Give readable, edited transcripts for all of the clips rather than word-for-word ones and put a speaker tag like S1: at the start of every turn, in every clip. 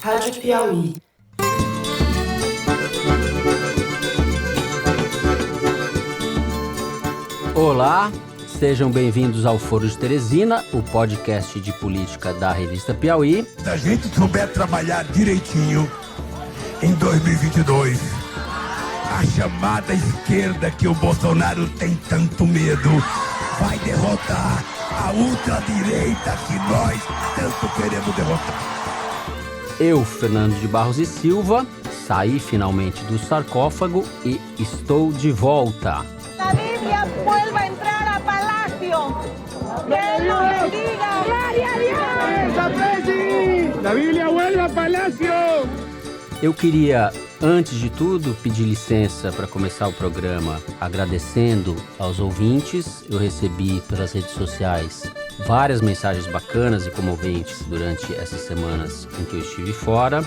S1: Rádio Piauí.
S2: Olá, sejam bem-vindos ao Foro de Teresina, o podcast de política da revista Piauí.
S3: Se a gente souber trabalhar direitinho em 2022, a chamada esquerda que o Bolsonaro tem tanto medo vai derrotar a ultradireita que nós tanto queremos derrotar.
S2: Eu, Fernando de Barros e Silva, saí finalmente do sarcófago e estou de volta.
S4: La Biblia vuelva a entrar a Palacio. Que nos bendiga. Gloria a Dios.
S5: La Biblia vuelve a Palacio.
S2: Eu queria, antes de tudo, pedir licença para começar o programa agradecendo aos ouvintes. Eu recebi pelas redes sociais várias mensagens bacanas e comoventes durante essas semanas em que eu estive fora.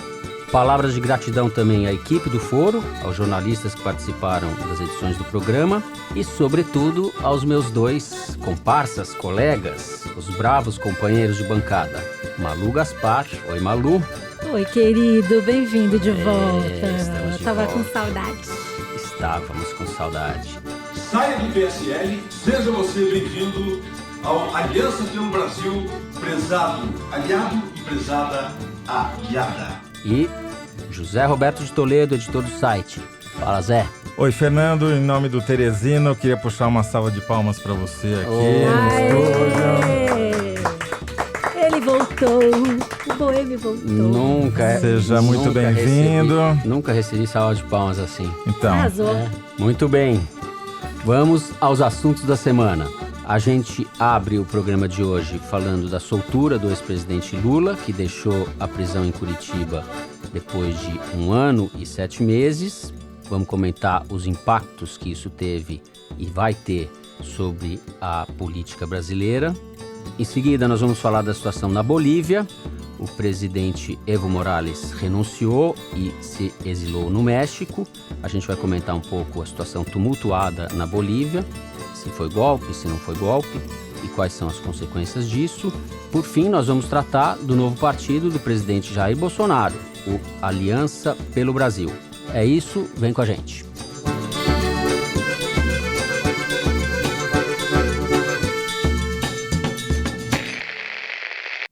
S2: Palavras de gratidão também à equipe do Foro, aos jornalistas que participaram das edições do programa e, sobretudo, aos meus dois comparsas, colegas, os bravos companheiros de bancada, Malu Gaspar. Oi, Malu.
S6: Oi, querido, bem-vindo de volta.
S2: Estamos de
S6: Tava
S2: volta.
S6: com saudade.
S2: Estávamos com saudade.
S7: Saia do PSL, seja você bem-vindo ao Aliança pelo Brasil, prezado aliado e prezada aliada.
S2: E José Roberto de Toledo, editor do site. Fala, Zé.
S8: Oi, Fernando, em nome do Teresina, eu queria puxar uma salva de palmas para você aqui no estúdio.
S6: Ele voltou, o Boêmio voltou.
S8: Seja muito bem-vindo.
S2: Nunca recebi salva de palmas assim.
S8: Então,
S6: Arrasou.
S2: Muito bem. Vamos aos assuntos da semana. A gente abre o programa de hoje falando da soltura do ex-presidente Lula, que deixou a prisão em Curitiba depois de 1 ano e 7 meses. Vamos comentar os impactos que isso teve e vai ter sobre a política brasileira. Em seguida, nós vamos falar da situação na Bolívia. O presidente Evo Morales renunciou e se exilou no México. A gente vai comentar um pouco a situação tumultuada na Bolívia. Se foi golpe, se não foi golpe e quais são as consequências disso. Por fim, nós vamos tratar do novo partido do presidente Jair Bolsonaro, o Aliança pelo Brasil. É isso, vem com a gente.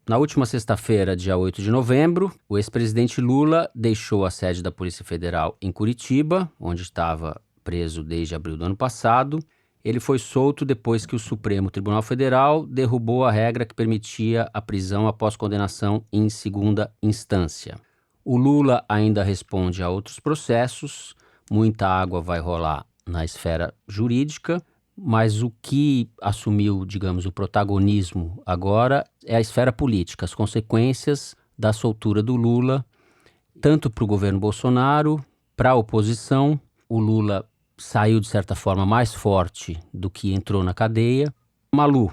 S2: Na última sexta-feira, dia 8 de novembro, o ex-presidente Lula deixou a sede da Polícia Federal em Curitiba, onde estava preso desde abril do ano passado. Ele foi solto depois que o Supremo Tribunal Federal derrubou a regra que permitia a prisão após condenação em segunda instância. O Lula ainda responde a outros processos, muita água vai rolar na esfera jurídica, mas o que assumiu, digamos, o protagonismo agora é a esfera política, as consequências da soltura do Lula, tanto para o governo Bolsonaro, para a oposição. O Lula saiu, de certa forma, mais forte do que entrou na cadeia. Malu,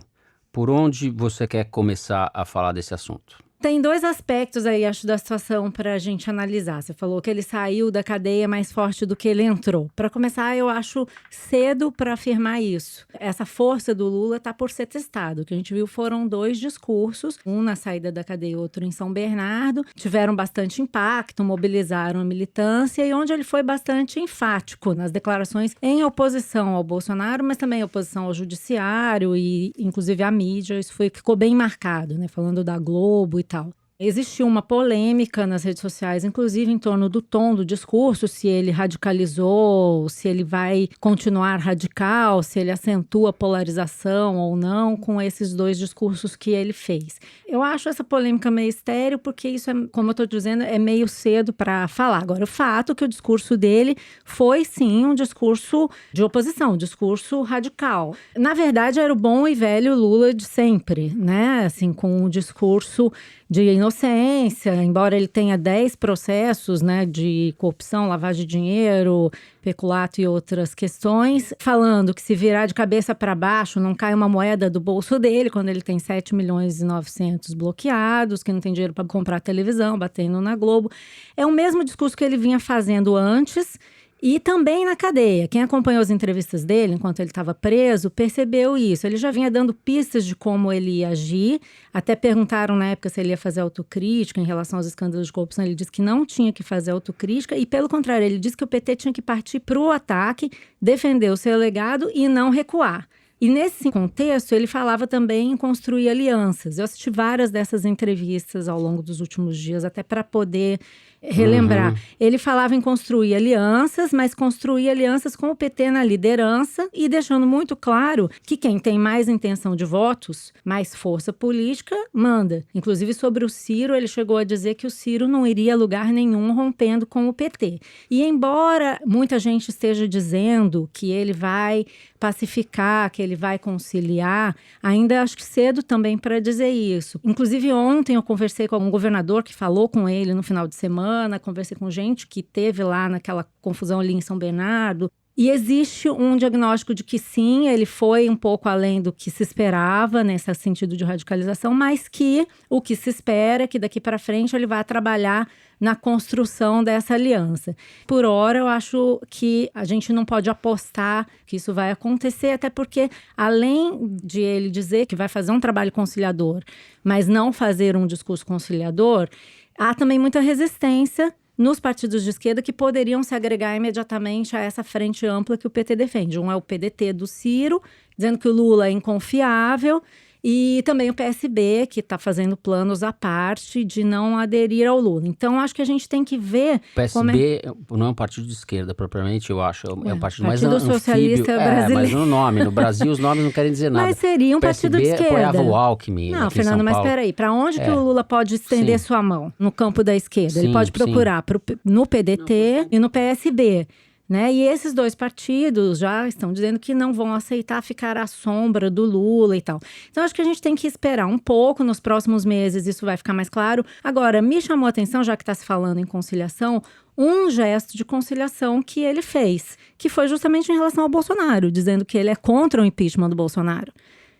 S2: por onde você quer começar a falar desse assunto?
S6: Tem 2 aspectos aí, acho, da situação para a gente analisar. Você falou que ele saiu da cadeia mais forte do que ele entrou. Para começar, eu acho cedo para afirmar isso. Essa força do Lula está por ser testado. O que a gente viu foram 2 discursos, um na saída da cadeia e outro em São Bernardo. Tiveram bastante impacto, mobilizaram a militância e onde ele foi bastante enfático nas declarações em oposição ao Bolsonaro, mas também em oposição ao judiciário e, inclusive, à mídia. Isso ficou bem marcado, né? Falando da Globo e tal. Existiu uma polêmica nas redes sociais, inclusive em torno do tom do discurso, se ele radicalizou, se ele vai continuar radical, se ele acentua a polarização ou não com esses 2 discursos que ele fez. Eu acho essa polêmica meio estéril, porque isso, como eu estou dizendo, é meio cedo para falar. Agora, o fato é que o discurso dele foi, sim, um discurso de oposição, um discurso radical. Na verdade, era o bom e velho Lula de sempre, né? Assim, com um discurso de inocência, embora ele tenha 10 processos, né, de corrupção, lavagem de dinheiro, peculato e outras questões, falando que se virar de cabeça para baixo não cai uma moeda do bolso dele, quando ele tem 7 milhões e 900 bloqueados, que não tem dinheiro para comprar televisão, batendo na Globo. É o mesmo discurso que ele vinha fazendo antes E também na cadeia. Quem acompanhou as entrevistas dele, enquanto ele estava preso, percebeu isso. Ele já vinha dando pistas de como ele ia agir. Até perguntaram na época se ele ia fazer autocrítica em relação aos escândalos de corrupção. Ele disse que não tinha que fazer autocrítica. E, pelo contrário, ele disse que o PT tinha que partir para o ataque, defender o seu legado e não recuar. E nesse contexto, ele falava também em construir alianças. Eu assisti várias dessas entrevistas ao longo dos últimos dias, até para poder relembrar. Ele falava em construir alianças, mas construir alianças com o PT na liderança e deixando muito claro que quem tem mais intenção de votos, mais força política, manda. Inclusive sobre o Ciro, ele chegou a dizer que o Ciro não iria a lugar nenhum rompendo com o PT. E embora muita gente esteja dizendo que ele vai pacificar, que ele vai conciliar, ainda acho que cedo também para dizer isso. Inclusive ontem eu conversei com um governador que falou com ele no final de semana, conversei com gente que teve lá naquela confusão ali em São Bernardo. E existe um diagnóstico de que sim, ele foi um pouco além do que se esperava nesse sentido de radicalização, mas que o que se espera é que daqui para frente ele vai trabalhar na construção dessa aliança. Por hora, eu acho que a gente não pode apostar que isso vai acontecer, até porque, além de ele dizer que vai fazer um trabalho conciliador, mas não fazer um discurso conciliador, há também muita resistência nos partidos de esquerda que poderiam se agregar imediatamente a essa frente ampla que o PT defende. Um é o PDT do Ciro, dizendo que o Lula é inconfiável, e também o PSB, que está fazendo planos à parte de não aderir ao Lula. Então, acho que a gente tem que ver...
S2: O PSB não é um partido de esquerda, propriamente, eu acho. É um partido mais
S6: Socialista Brasileiro.
S2: Mas no nome. No Brasil, os nomes não querem dizer nada.
S6: Mas seria um partido de esquerda.
S2: O PSB apoiava o Alckmin.
S6: Não, Fernando, mas peraí. Para onde que o Lula pode estender sua mão? No campo da esquerda. Sim, ele pode procurar no PDT e no PSB. Né? E esses dois partidos já estão dizendo que não vão aceitar ficar à sombra do Lula e tal. Então, acho que a gente tem que esperar um pouco. Nos próximos meses isso vai ficar mais claro. Agora, me chamou a atenção, já que está se falando em conciliação, um gesto de conciliação que ele fez, que foi justamente em relação ao Bolsonaro, dizendo que ele é contra o impeachment do Bolsonaro.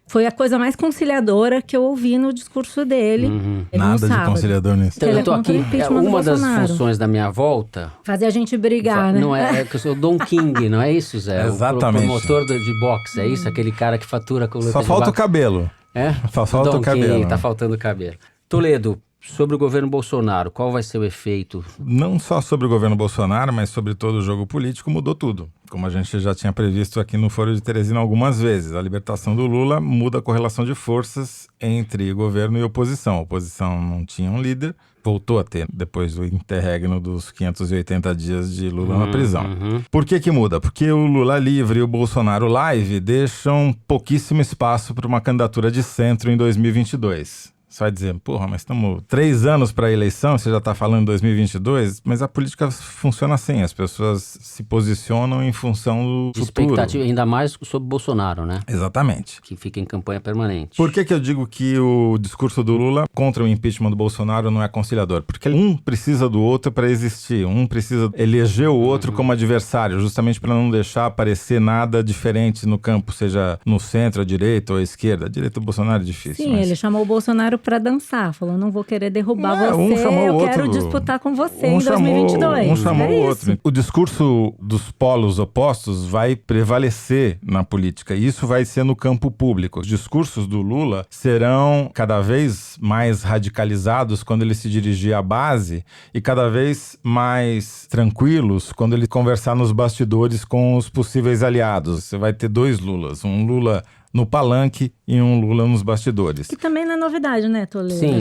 S6: Foi a coisa mais conciliadora que eu ouvi no discurso dele.
S8: Nada de conciliador nisso.
S2: Então, eu tô aqui, uma das funções da minha volta...
S6: Fazer a gente brigar, né?
S2: Não é que eu sou o Don King, não é isso, Zé?
S8: Exatamente.
S2: O promotor de boxe, é isso? Aquele cara que fatura com luta
S8: Só falta o cabelo.
S2: É?
S8: Só falta o cabelo.
S2: King, tá faltando o cabelo. Toledo, sobre o governo Bolsonaro, qual vai ser o efeito?
S8: Não só sobre o governo Bolsonaro, mas sobre todo o jogo político, mudou tudo. Como a gente já tinha previsto aqui no Foro de Teresina algumas vezes. A libertação do Lula muda a correlação de forças entre governo e oposição. A oposição não tinha um líder, voltou a ter depois do interregno dos 580 dias de Lula na prisão. Por que muda? Porque o Lula livre e o Bolsonaro live deixam pouquíssimo espaço para uma candidatura de centro em 2022. Você vai dizer, porra, mas estamos 3 anos para a eleição, você já está falando em 2022, mas a política funciona assim, as pessoas se posicionam em função do futuro.
S2: Expectativa, ainda mais sobre Bolsonaro, né?
S8: Exatamente.
S2: Que fica em campanha permanente.
S8: Por que eu digo que o discurso do Lula contra o impeachment do Bolsonaro não é conciliador? Porque um precisa do outro para existir, um precisa eleger o outro como adversário, justamente para não deixar aparecer nada diferente no campo, seja no centro, à direita ou à esquerda. A direita do Bolsonaro é difícil.
S6: Sim, ele chamou o Bolsonaro para dançar, falou, não vou querer derrubar você, eu quero disputar com você em 2022.
S8: Um chamou o outro. O discurso dos polos opostos vai prevalecer na política, e isso vai ser no campo público. Os discursos do Lula serão cada vez mais radicalizados quando ele se dirigir à base e cada vez mais tranquilos quando ele conversar nos bastidores com os possíveis aliados. Você vai ter 2 Lulas, um Lula no palanque e um Lula nos bastidores.
S6: Que também não é novidade, né, Toledo?
S2: Sim,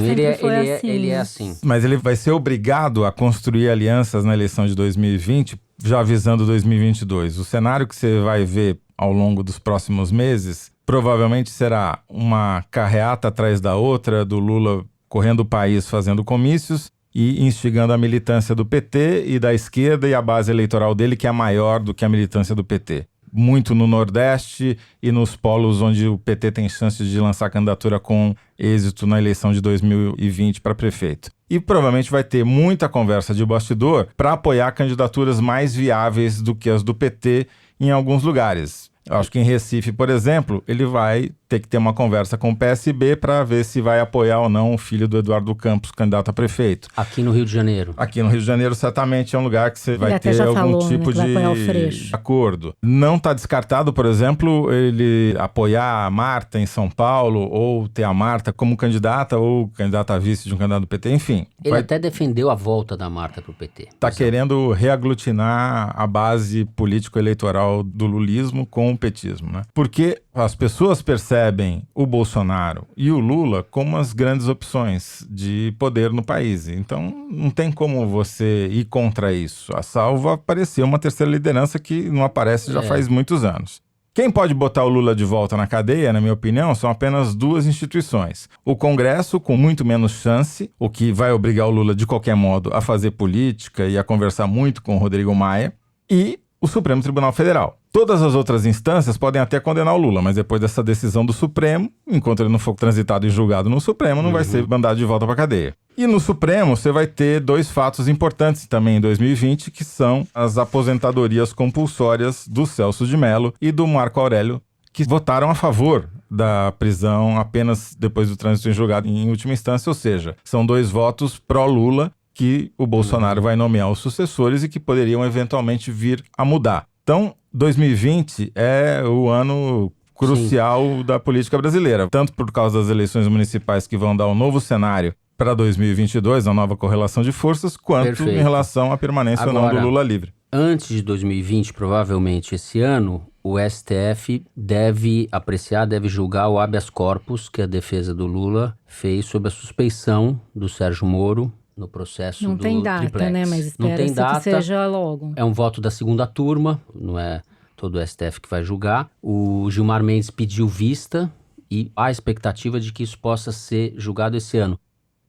S2: ele é assim.
S8: Mas ele vai ser obrigado a construir alianças na eleição de 2020, já visando 2022. O cenário que você vai ver ao longo dos próximos meses provavelmente será uma carreata atrás da outra, do Lula correndo o país fazendo comícios e instigando a militância do PT e da esquerda e a base eleitoral dele, que é maior do que a militância do PT. Muito no Nordeste e nos polos onde o PT tem chances de lançar candidatura com êxito na eleição de 2020 para prefeito. E provavelmente vai ter muita conversa de bastidor para apoiar candidaturas mais viáveis do que as do PT em alguns lugares. Eu acho que em Recife, por exemplo, ele vai ter que ter uma conversa com o PSB para ver se vai apoiar ou não o filho do Eduardo Campos, candidato a prefeito.
S2: Aqui no Rio de Janeiro.
S8: Aqui no Rio de Janeiro, certamente é um lugar que você vai ter algum tipo de acordo. Não está descartado, por exemplo, ele apoiar a Marta em São Paulo, ou ter a Marta como candidata, ou candidata a vice de um candidato do PT, enfim.
S2: Ele até defendeu a volta da Marta para o PT.
S8: Está querendo reaglutinar a base político-eleitoral do lulismo com o petismo, né? Porque as pessoas percebem o Bolsonaro e o Lula como as grandes opções de poder no país. Então, não tem como você ir contra isso. A salvo aparecer uma terceira liderança que não aparece já faz muitos anos. Quem pode botar o Lula de volta na cadeia, na minha opinião, são apenas duas instituições. O Congresso, com muito menos chance, o que vai obrigar o Lula, de qualquer modo, a fazer política e a conversar muito com o Rodrigo Maia, e o Supremo Tribunal Federal. Todas as outras instâncias podem até condenar o Lula, mas depois dessa decisão do Supremo, enquanto ele não for transitado e julgado no Supremo, não vai ser mandado de volta para a cadeia. E no Supremo, você vai ter dois fatos importantes também em 2020, que são as aposentadorias compulsórias do Celso de Mello e do Marco Aurélio, que votaram a favor da prisão apenas depois do trânsito em julgado em última instância, ou seja, são dois votos pró-Lula que o Bolsonaro vai nomear os sucessores e que poderiam eventualmente vir a mudar. Então, 2020 é o ano crucial da política brasileira, tanto por causa das eleições municipais que vão dar um novo cenário para 2022, a nova correlação de forças, quanto em relação à permanência ou não do Lula livre.
S2: Antes de 2020, provavelmente esse ano, o STF deve apreciar, deve julgar o habeas corpus que a defesa do Lula fez sob a suspeição do Sérgio Moro no processo do triplex.
S6: Não tem data, né? Mas espera-se que seja logo.
S2: É um voto da segunda turma, não é todo o STF que vai julgar. O Gilmar Mendes pediu vista e há a expectativa de que isso possa ser julgado esse ano.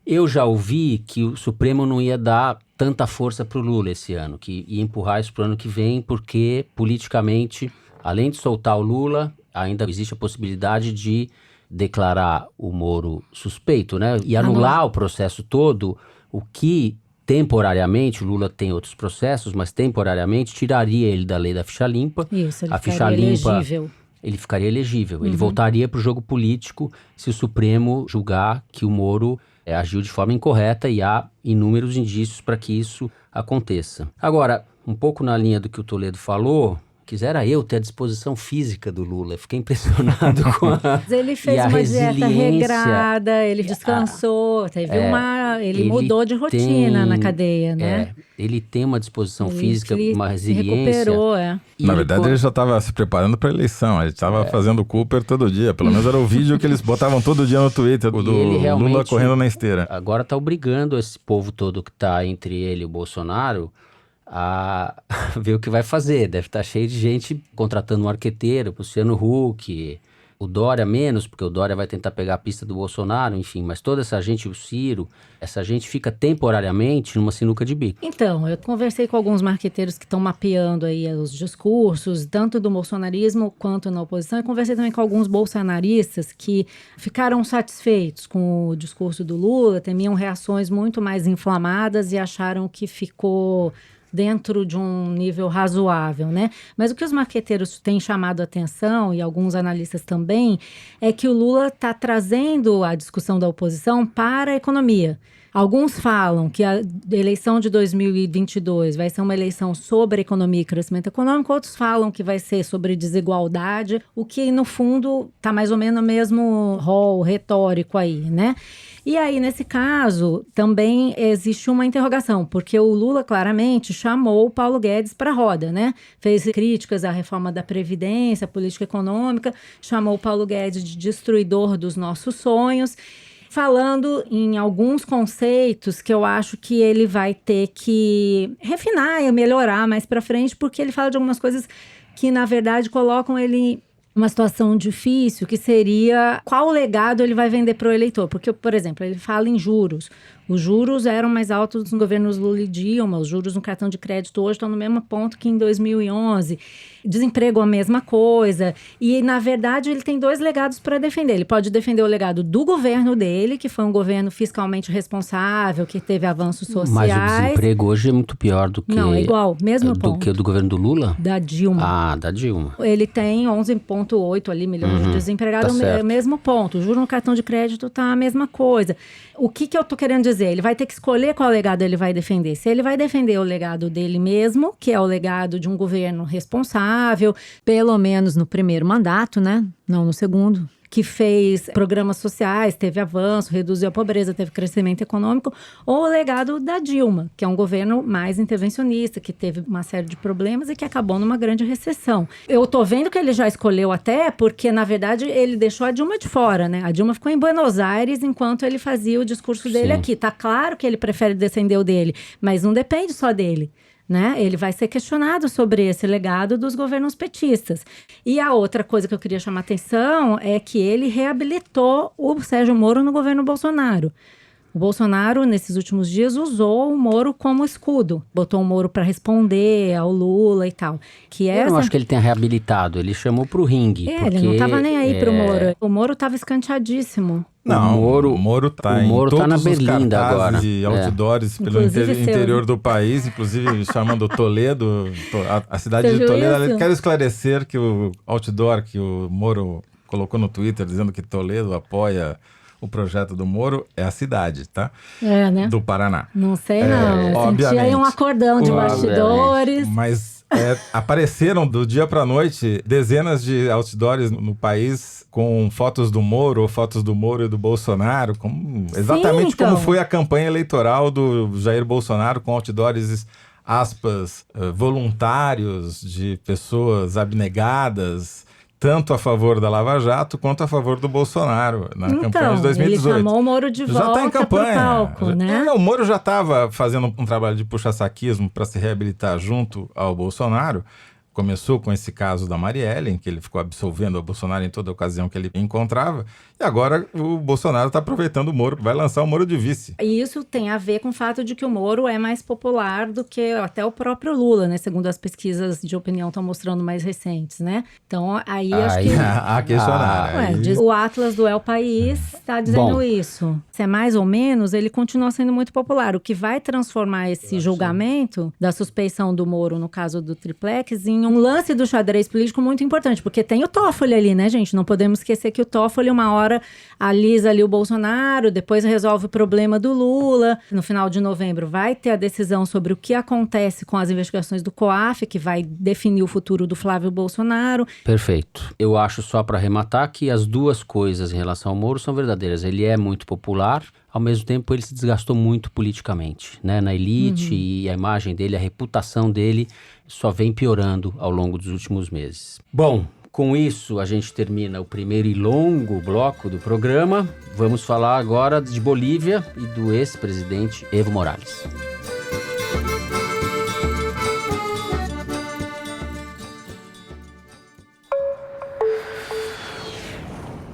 S2: Eu já ouvi que o Supremo não ia dar tanta força para o Lula esse ano, que ia empurrar isso para o ano que vem, porque politicamente, além de soltar o Lula, ainda existe a possibilidade de declarar o Moro suspeito, né? E anular o processo todo, o que temporariamente, o Lula tem outros processos, mas temporariamente tiraria ele da lei da ficha limpa.
S6: Isso, ele ficaria elegível.
S2: Ele ficaria elegível. Ele voltaria para o jogo político se o Supremo julgar que o Moro agiu de forma incorreta, e há inúmeros indícios para que isso aconteça. Agora, um pouco na linha do que o Toledo falou, quisera eu ter a disposição física do Lula. Fiquei impressionado com a
S6: Ele fez uma dieta regrada, ele descansou, ele mudou de rotina na cadeia, né?
S2: Ele tem uma disposição física, uma resiliência.
S6: Recuperou,
S8: Na verdade, ele já estava se preparando para a eleição. Ele estava fazendo Cooper todo dia. Pelo menos era o vídeo que eles botavam todo dia no Twitter do Lula correndo na esteira.
S2: Agora está obrigando esse povo todo que está entre ele e o Bolsonaro a ver o que vai fazer. Deve estar cheio de gente contratando um arqueteiro, o Luciano Huck, o Dória menos, porque o Dória vai tentar pegar a pista do Bolsonaro, enfim, mas toda essa gente, o Ciro, essa gente fica temporariamente numa sinuca de bico.
S6: Então, eu conversei com alguns marqueteiros que estão mapeando aí os discursos, tanto do bolsonarismo quanto na oposição, e conversei também com alguns bolsonaristas que ficaram satisfeitos com o discurso do Lula, temiam reações muito mais inflamadas e acharam que ficou dentro de um nível razoável, né? Mas o que os marqueteiros têm chamado a atenção, e alguns analistas também, é que o Lula está trazendo a discussão da oposição para a economia. Alguns falam que a eleição de 2022 vai ser uma eleição sobre economia e crescimento econômico, outros falam que vai ser sobre desigualdade, o que, no fundo, está mais ou menos no mesmo rol retórico aí, né? E aí, nesse caso, também existe uma interrogação, porque o Lula claramente chamou o Paulo Guedes para a roda, né? Fez críticas à reforma da Previdência, à política econômica, chamou o Paulo Guedes de destruidor dos nossos sonhos, falando em alguns conceitos que eu acho que ele vai ter que refinar e melhorar mais para frente, porque ele fala de algumas coisas que, na verdade, colocam ele uma situação difícil, que seria qual legado ele vai vender para o eleitor. Porque, por exemplo, ele fala em juros. Os juros eram mais altos nos governos Lula e Dilma, os juros no cartão de crédito hoje estão no mesmo ponto que em 2011. Desemprego a mesma coisa. E, na verdade, ele tem 2 legados para defender. Ele pode defender o legado do governo dele, que foi um governo fiscalmente responsável, que teve avanços sociais.
S2: Mas o desemprego hoje é muito pior do que...
S6: Não, é igual, mesmo
S2: do
S6: ponto.
S2: que o do governo do Lula?
S6: Da Dilma.
S2: Ah, da Dilma.
S6: Ele tem 11,8 ali milhões de desempregados,
S2: tá certo.
S6: o mesmo ponto. O juro no cartão de crédito tá a mesma coisa. O que eu tô querendo dizer? Ele vai ter que escolher qual legado ele vai defender. Se ele vai defender o legado dele mesmo, que é o legado de um governo responsável, pelo menos no primeiro mandato, né? Não no segundo. Que fez programas sociais, teve avanço, reduziu a pobreza, teve crescimento econômico, ou o legado da Dilma, que é um governo mais intervencionista, que teve uma série de problemas e que acabou numa grande recessão. Eu tô vendo que ele já escolheu até porque, na verdade, ele deixou a Dilma de fora, né? A Dilma ficou em Buenos Aires enquanto ele fazia o discurso dele aqui. Tá claro que ele prefere defender o dele, mas não depende só dele. Né? Ele vai ser questionado sobre esse legado dos governos petistas. E a outra coisa que eu queria chamar a atenção é que ele reabilitou o Sérgio Moro no governo Bolsonaro. O Bolsonaro, nesses últimos dias, usou o Moro como escudo. Botou o Moro para responder ao Lula e tal.
S2: Eu não acho que ele tenha reabilitado, ele chamou pro ringue.
S6: Ele não estava nem aí pro Moro. O Moro estava escanteadíssimo.
S8: Não, o Moro tá em todos
S2: na
S8: os
S2: Berlinda
S8: cartazes
S2: agora.
S8: e outdoors pelo interior do país, inclusive chamando Toledo, a cidade de Toledo. Eu quero esclarecer que o outdoor que o Moro colocou no Twitter dizendo que Toledo apoia o projeto do Moro é a cidade, tá?
S6: Né?
S8: Do Paraná.
S6: Não sei não, eu senti aí um acordão de bastidores.
S8: Mas apareceram do dia pra noite dezenas de outdoors no país com fotos do Moro ou fotos do Moro e do Bolsonaro, exatamente como foi a campanha eleitoral do Jair Bolsonaro, com outdoors, aspas, voluntários, de pessoas abnegadas, tanto a favor da Lava Jato quanto a favor do Bolsonaro na campanha de 2018.
S6: Ele chamou o Moro de volta
S8: já tá em campanha.
S6: Pro palco, né?
S8: O Moro já estava fazendo um trabalho de puxa-saquismo para se reabilitar junto ao Bolsonaro. Começou com esse caso da Marielle, em que ele ficou absolvendo o Bolsonaro em toda ocasião que ele encontrava. E agora o Bolsonaro está aproveitando o Moro, vai lançar o Moro de vice.
S6: E isso tem a ver com o fato de que o Moro é mais popular do que até o próprio Lula, né? Segundo as pesquisas de opinião estão mostrando mais recentes, né? Então, aí acho que...
S8: A questionar.
S6: O Atlas do El País está dizendo isso. Se é mais ou menos, ele continua sendo muito popular. O que vai transformar esse julgamento da suspeição do Moro, no caso do triplex, em um lance do xadrez político muito importante, porque tem o Toffoli ali, né, gente? Não podemos esquecer que o Toffoli, uma hora, alisa ali o Bolsonaro, depois resolve o problema do Lula. No final de novembro vai ter a decisão sobre o que acontece com as investigações do COAF, que vai definir o futuro do Flávio Bolsonaro.
S2: Perfeito. Eu acho, só para arrematar, que as duas coisas em relação ao Moro são verdadeiras. Ele é muito popular, ao mesmo tempo ele se desgastou muito politicamente, né? Na elite, e a imagem dele, a reputação dele só vem piorando ao longo dos últimos meses. Bom, com isso a gente termina o primeiro e longo bloco do programa. Vamos falar agora de Bolívia e do ex-presidente Evo Morales.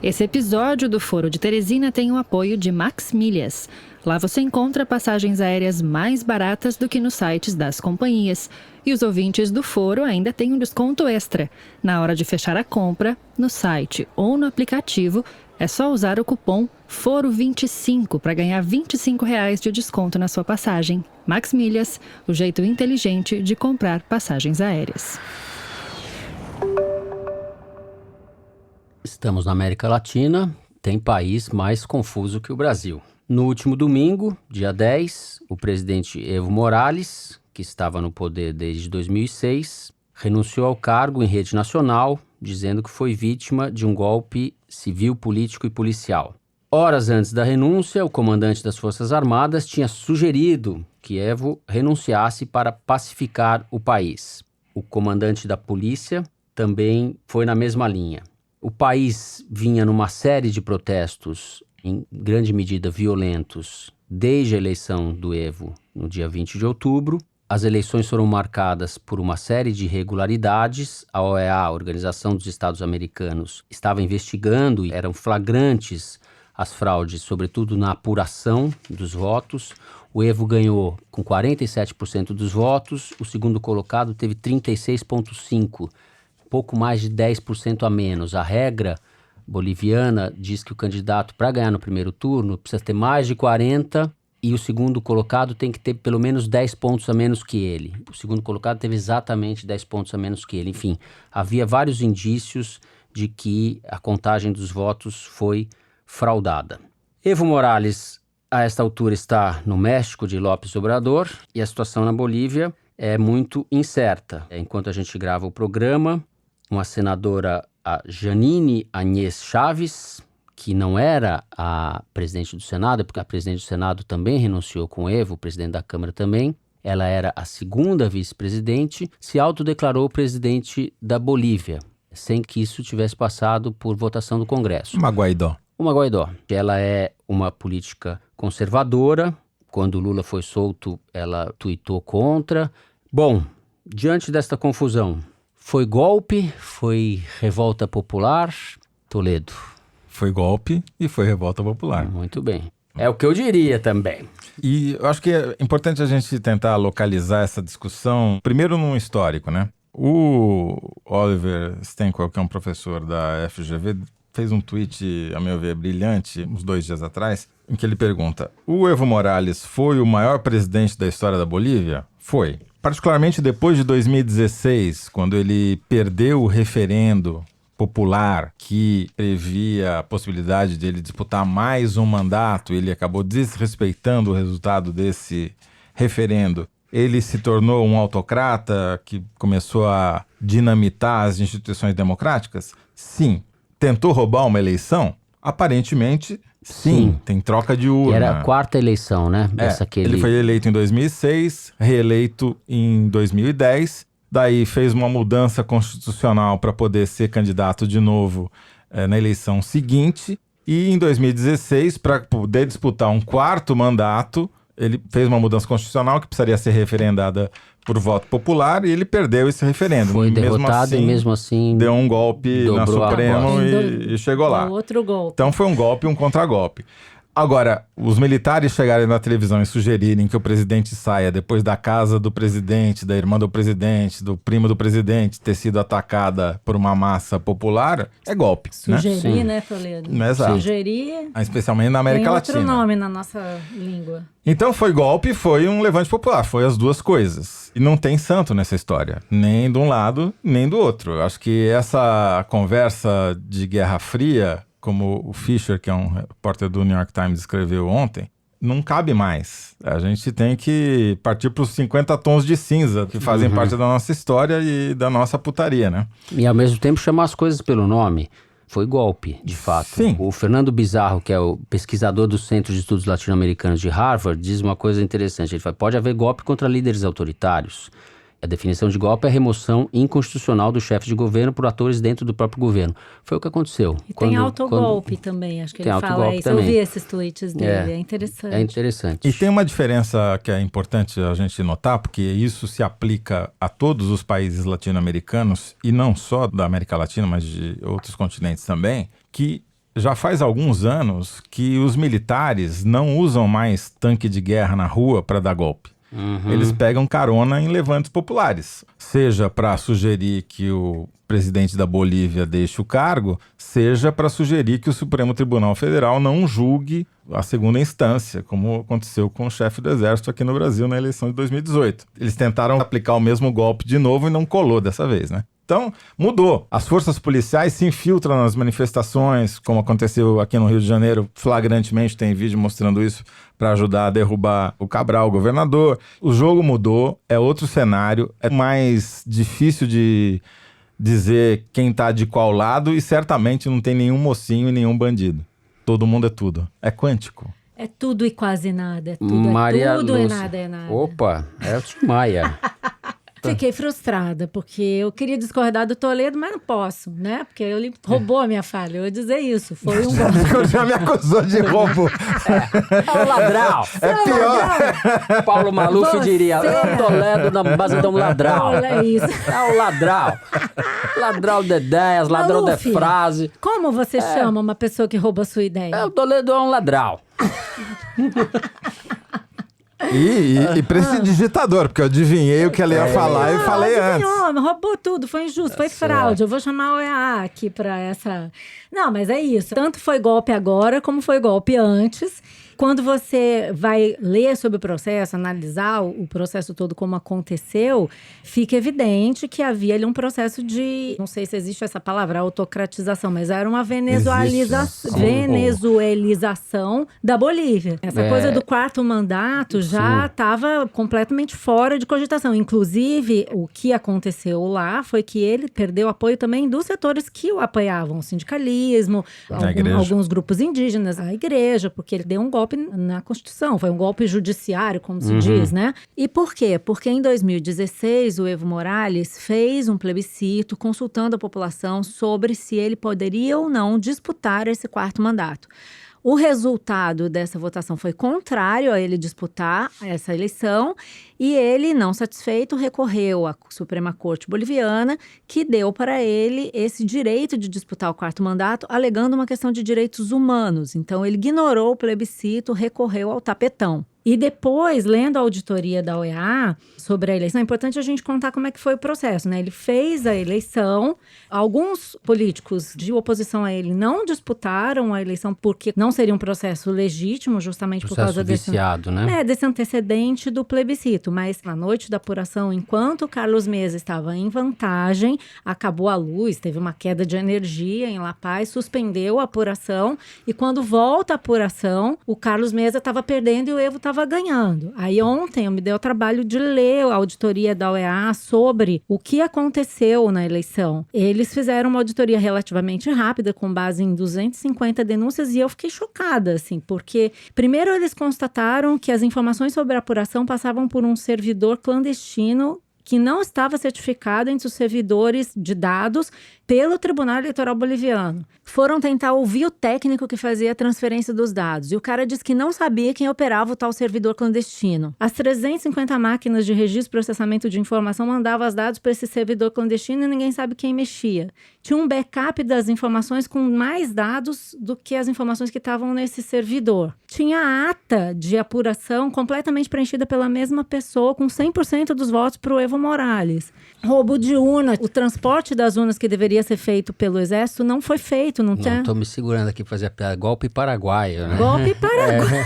S1: Esse episódio do Foro de Teresina tem o apoio de Max Milhas. Lá você encontra passagens aéreas mais baratas do que nos sites das companhias. E os ouvintes do Foro ainda têm um desconto extra. Na hora de fechar a compra, no site ou no aplicativo, é só usar o cupom FORO25 para ganhar R$25 de desconto na sua passagem. Max Milhas, o jeito inteligente de comprar passagens aéreas.
S2: Estamos na América Latina, tem país mais confuso que o Brasil. No último domingo, dia 10, o presidente Evo Morales, que estava no poder desde 2006, renunciou ao cargo em rede nacional, dizendo que foi vítima de um golpe civil, político e policial. Horas antes da renúncia, o comandante das Forças Armadas tinha sugerido que Evo renunciasse para pacificar o país. O comandante da polícia também foi na mesma linha. O país vinha numa série de protestos, em grande medida violentos, desde a eleição do Evo, no dia 20 de outubro. As eleições foram marcadas por uma série de irregularidades. A OEA, a Organização dos Estados Americanos, estava investigando e eram flagrantes as fraudes, sobretudo na apuração dos votos. O Evo ganhou com 47% dos votos, o segundo colocado teve 36,5%, pouco mais de 10% a menos. A regra boliviana diz que o candidato, para ganhar no primeiro turno, precisa ter mais de 40%, e o segundo colocado tem que ter pelo menos 10 pontos a menos que ele. O segundo colocado teve exatamente 10 pontos a menos que ele. Enfim, havia vários indícios de que a contagem dos votos foi fraudada. Evo Morales, a esta altura, está no México de López Obrador, e a situação na Bolívia é muito incerta. Enquanto a gente grava o programa, uma senadora, a Janine Añez Chaves, que não era a presidente do Senado, porque a presidente do Senado também renunciou com o Evo, o presidente da Câmara também, ela era a segunda vice-presidente, se autodeclarou presidente da Bolívia, sem que isso tivesse passado por votação do Congresso.
S8: Uma Guaidó.
S2: Ela é uma política conservadora. Quando o Lula foi solto, ela tuitou contra. Bom, diante desta confusão, foi golpe, foi revolta popular? Toledo.
S8: Foi golpe e foi revolta popular.
S2: Muito bem. É o que eu diria também.
S8: E eu acho que é importante a gente tentar localizar essa discussão, primeiro num histórico, né? O Oliver Stenquel, que é um professor da FGV, fez um tweet, a meu ver, brilhante, uns 2 dias atrás, em que ele pergunta: o Evo Morales foi o maior presidente da história da Bolívia? Foi. Particularmente depois de 2016, quando ele perdeu o referendo popular que previa a possibilidade de ele disputar mais um mandato, ele acabou desrespeitando o resultado desse referendo. Ele se tornou um autocrata que começou a dinamitar as instituições democráticas? Sim. Tentou roubar uma eleição? Aparentemente, sim. Tem troca de urna.
S2: E era a 4ª eleição, né?
S8: Ele foi eleito em 2006, reeleito em 2010, daí fez uma mudança constitucional para poder ser candidato de novo na eleição seguinte, e em 2016, para poder disputar um 4º mandato, ele fez uma mudança constitucional que precisaria ser referendada por voto popular, e ele perdeu esse referendo.
S2: Foi derrotado e mesmo assim
S8: deu um golpe na Supremo e chegou lá.
S6: Outro golpe.
S8: Então foi um golpe e um contragolpe. Agora, os militares chegarem na televisão e sugerirem que o presidente saia depois da casa do presidente, da irmã do presidente, do primo do presidente ter sido atacada por uma massa popular, é golpe.
S6: Sugerir, né, Toledo?
S8: Exato.
S6: Sugerir.
S8: Especialmente na América Latina.
S6: Tem outro nome na nossa língua.
S8: Então foi golpe e foi um levante popular, foi as duas coisas. E não tem santo nessa história, nem de um lado, nem do outro. Eu acho que essa conversa de Guerra Fria, como o Fischer, que é um repórter do New York Times, escreveu ontem, não cabe mais. A gente tem que partir para os 50 tons de cinza que fazem parte da nossa história e da nossa putaria, né?
S2: E ao mesmo tempo chamar as coisas pelo nome. Foi golpe, de fato.
S8: Sim.
S2: O Fernando Bizarro, que é o pesquisador do Centro de Estudos Latino-Americanos de Harvard, diz uma coisa interessante. Ele fala: pode haver golpe contra líderes autoritários. A definição de golpe é a remoção inconstitucional do chefe de governo por atores dentro do próprio governo. Foi o que aconteceu.
S6: E tem autogolpe também, acho que ele fala isso. Eu vi esses tweets dele, é interessante.
S2: É interessante.
S8: E tem uma diferença que é importante a gente notar, porque isso se aplica a todos os países latino-americanos, e não só da América Latina, mas de outros continentes também, que já faz alguns anos que os militares não usam mais tanque de guerra na rua para dar golpe. Eles pegam carona em levantes populares, seja para sugerir que o presidente da Bolívia deixe o cargo, seja para sugerir que o Supremo Tribunal Federal não julgue a segunda instância, como aconteceu com o chefe do Exército aqui no Brasil na eleição de 2018. Eles tentaram aplicar o mesmo golpe de novo e não colou dessa vez, né? Então, mudou. As forças policiais se infiltram nas manifestações, como aconteceu aqui no Rio de Janeiro, flagrantemente, tem vídeo mostrando isso, para ajudar a derrubar o Cabral, o governador. O jogo mudou, é outro cenário, é mais difícil de dizer quem está de qual lado, e certamente não tem nenhum mocinho e nenhum bandido. Todo mundo é tudo. É quântico.
S6: É tudo e quase nada. É tudo,
S2: Maria
S6: tudo
S2: Lúcia.
S6: E nada é nada.
S2: Opa, é o Tim Maia.
S6: Fiquei frustrada, porque eu queria discordar do Toledo, mas não posso, né? Porque ele roubou a minha falha. Eu ia dizer isso. Foi um golpe.
S8: Já me acusou de roubo.
S2: É o ladrão.
S8: É pior.
S2: Paulo Maluf
S6: Você.
S2: diria: Toledo na base de um ladrão.
S6: Olha isso.
S2: É o ladrão. Ladrão de ideias, ladrão de
S6: Maluf,
S2: frase.
S6: Como você chama uma pessoa que rouba a sua ideia?
S2: O Toledo é um ladrão.
S8: E prestidigitador, porque eu adivinhei o que ela ia falar e falei antes.
S6: Roubou tudo, foi injusto, foi fraude. Eu vou chamar o EA aqui pra essa... Não, mas é isso. Tanto foi golpe agora, como foi golpe antes. Quando você vai ler sobre o processo, analisar o processo todo como aconteceu, fica evidente que havia ali um processo de, não sei se existe essa palavra, autocratização, mas era uma venezuelização da Bolívia. Essa coisa do quarto mandato já estava completamente fora de cogitação. Inclusive, o que aconteceu lá foi que ele perdeu apoio também dos setores que o apoiavam, o sindicalismo, alguns grupos indígenas, a igreja, porque ele deu um golpe na Constituição, foi um golpe judiciário, como se diz, né? E por quê? Porque em 2016 o Evo Morales fez um plebiscito consultando a população sobre se ele poderia ou não disputar esse quarto mandato. O resultado dessa votação foi contrário a ele disputar essa eleição e ele, não satisfeito, recorreu à Suprema Corte Boliviana, que deu para ele esse direito de disputar o quarto mandato, alegando uma questão de direitos humanos. Então, ele ignorou o plebiscito, recorreu ao tapetão. E depois, lendo a auditoria da OEA sobre a eleição, é importante a gente contar como é que foi o processo, né? Ele fez a eleição, alguns políticos de oposição a ele não disputaram a eleição porque não seria um processo legítimo, justamente por causa
S2: viciado, né?
S6: Desse antecedente do plebiscito. Mas na noite da apuração, enquanto o Carlos Mesa estava em vantagem, acabou a luz, teve uma queda de energia em La Paz, suspendeu a apuração e quando volta a apuração, o Carlos Mesa estava perdendo e o Evo estava ganhando. Aí ontem eu me dei o trabalho de ler a auditoria da OEA sobre o que aconteceu na eleição. Eles fizeram uma auditoria relativamente rápida, com base em 250 denúncias, e eu fiquei chocada, assim, porque primeiro eles constataram que as informações sobre a apuração passavam por um servidor clandestino que não estava certificado entre os servidores de dados pelo Tribunal Eleitoral Boliviano. Foram tentar ouvir o técnico que fazia a transferência dos dados. E o cara disse que não sabia quem operava o tal servidor clandestino. As 350 máquinas de registro e processamento de informação mandavam os dados para esse servidor clandestino e ninguém sabe quem mexia. Tinha um backup das informações com mais dados do que as informações que estavam nesse servidor. Tinha a ata de apuração completamente preenchida pela mesma pessoa, com 100% dos votos para o Evo Morales. Roubo de urna, o transporte das urnas que deveria ser feito pelo Exército não foi feito. Não
S2: tô me segurando aqui para fazer a piada. Golpe paraguaio, né?
S6: Golpe paraguaio.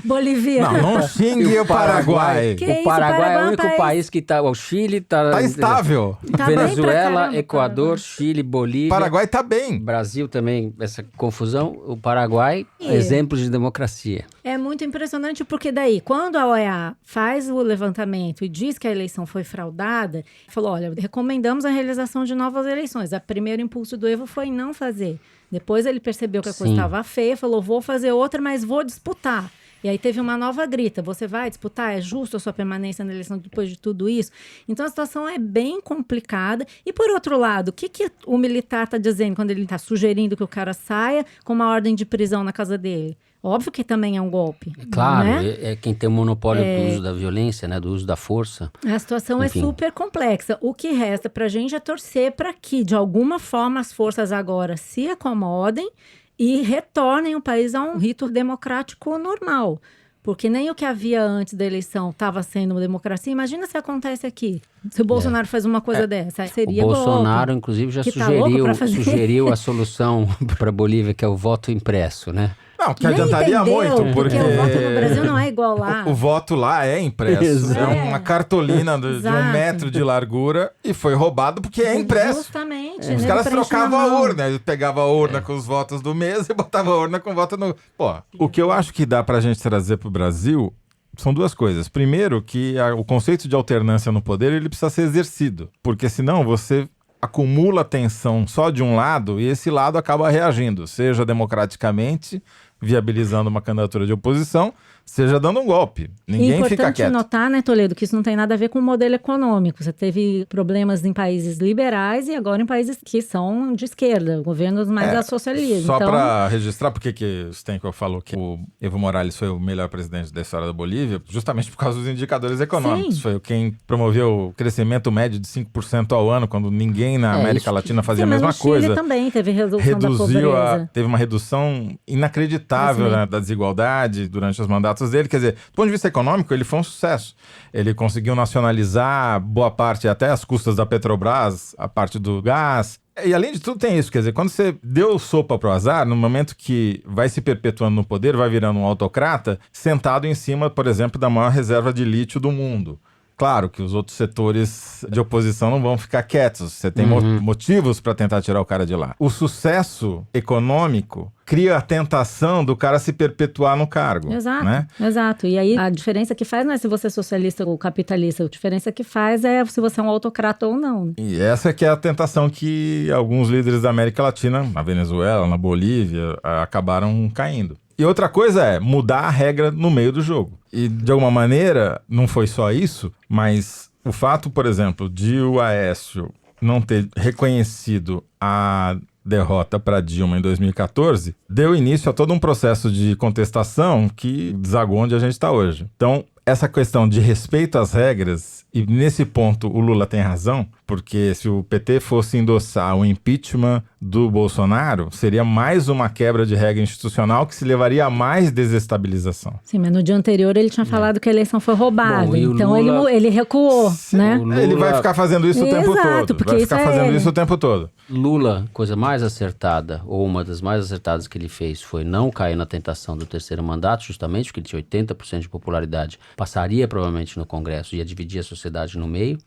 S6: Boliviano.
S8: Não xingue o Paraguai.
S2: O Paraguai é o único país que tá... O Chile tá...
S8: Tá estável.
S2: Venezuela, Equador, Chile, Bolívia.
S8: Paraguai tá bem.
S2: Brasil também, essa confusão. O Paraguai, exemplo de democracia.
S6: É muito impressionante porque daí, quando a OEA faz o levantamento e diz que a eleição foi fraudada, falou, olha, recomendamos a realização de novas eleições. O primeiro impulso do Evo foi não fazer. Depois ele percebeu que a coisa estava feia, falou, vou fazer outra, mas vou disputar. E aí teve uma nova grita, você vai disputar? É justo a sua permanência na eleição depois de tudo isso? Então a situação é bem complicada. E por outro lado, o que o militar está dizendo quando ele está sugerindo que o cara saia com uma ordem de prisão na casa dele? Óbvio que também é um golpe.
S2: Claro,
S6: né?
S2: É quem tem o monopólio do uso da violência, né? Do uso da força.
S6: A situação é super complexa. O que resta pra gente é torcer para que, de alguma forma, as forças agora se acomodem e retornem o país a um rito democrático normal. Porque nem o que havia antes da eleição estava sendo uma democracia. Imagina se acontece aqui. Se o Bolsonaro faz uma coisa dessa, seria
S2: o Bolsonaro,
S6: golpe.
S2: Inclusive, já
S6: sugeriu
S2: a solução para a Bolívia, que é o voto impresso, né?
S8: Não, que adiantaria muito, porque
S6: o voto no Brasil não é igual lá.
S8: O voto lá é impresso. É uma cartolina de 1 metro de largura e foi roubado porque é impresso.
S6: Justamente.
S8: Os caras trocavam a urna. Ele pegava a urna com os votos do mês e botava a urna com o voto no... Pô, o que eu acho que dá pra gente trazer pro Brasil são duas coisas. Primeiro, que o conceito de alternância no poder, ele precisa ser exercido. Porque senão você acumula tensão só de um lado e esse lado acaba reagindo, seja democraticamente, viabilizando uma candidatura de oposição, seja dando um golpe. Ninguém fica
S6: importante
S8: quieto.
S6: notar, né, Toledo, que isso não tem nada a ver com o modelo econômico. Você teve problemas em países liberais e agora em países que são de esquerda, governos mais socialistas.
S8: Só
S6: então,
S8: para registrar, por que o Stenkel falou que o Evo Morales foi o melhor presidente da história da Bolívia? Justamente por causa dos indicadores econômicos.
S6: Sim.
S8: Foi quem promoveu o crescimento médio de 5% ao ano, quando ninguém na América Latina fazia a
S6: mas
S8: mesma
S6: no Chile
S8: coisa.
S6: também teve redução da pobreza.
S8: Teve uma redução inacreditável, né, da desigualdade durante os mandatos dele. Quer dizer, do ponto de vista econômico, ele foi um sucesso. Ele conseguiu nacionalizar boa parte, até as custas da Petrobras, a parte do gás. E além de tudo tem isso, quer dizer, quando você deu sopa pro azar, no momento que vai se perpetuando no poder, vai virando um autocrata, sentado em cima, por exemplo, da maior reserva de lítio do mundo. Claro que os outros setores de oposição não vão ficar quietos. Você tem motivos para tentar tirar o cara de lá. O sucesso econômico cria a tentação do cara se perpetuar no cargo.
S6: Exato,
S8: né?
S6: Exato. E aí a diferença que faz não é se você é socialista ou capitalista, a diferença que faz é se você é um autocrata ou não.
S8: E essa que é a tentação que alguns líderes da América Latina, na Venezuela, na Bolívia, acabaram caindo. E outra coisa é mudar a regra no meio do jogo. E, de alguma maneira, não foi só isso, mas o fato, por exemplo, de o Aécio não ter reconhecido a derrota para Dilma em 2014, deu início a todo um processo de contestação que desagou onde a gente está hoje. Então, essa questão de respeito às regras, e nesse ponto o Lula tem razão, porque se o PT fosse endossar o impeachment do Bolsonaro, seria mais uma quebra de regra institucional que se levaria a mais desestabilização.
S6: Sim, mas no dia anterior ele tinha falado que a eleição foi roubada,
S2: Bom,
S6: então
S2: Lula...
S6: ele recuou, né?
S2: Lula...
S8: Ele vai ficar fazendo isso o tempo
S6: Exato,
S8: todo.
S6: porque
S8: Vai
S6: isso
S8: ficar
S6: é
S8: fazendo
S6: ele.
S8: isso o tempo todo.
S2: Lula, coisa mais acertada, ou uma das mais acertadas que ele fez, foi não cair na tentação do terceiro mandato, justamente porque ele tinha 80% de popularidade, passaria provavelmente no Congresso, ia dividir a sociedade no meio,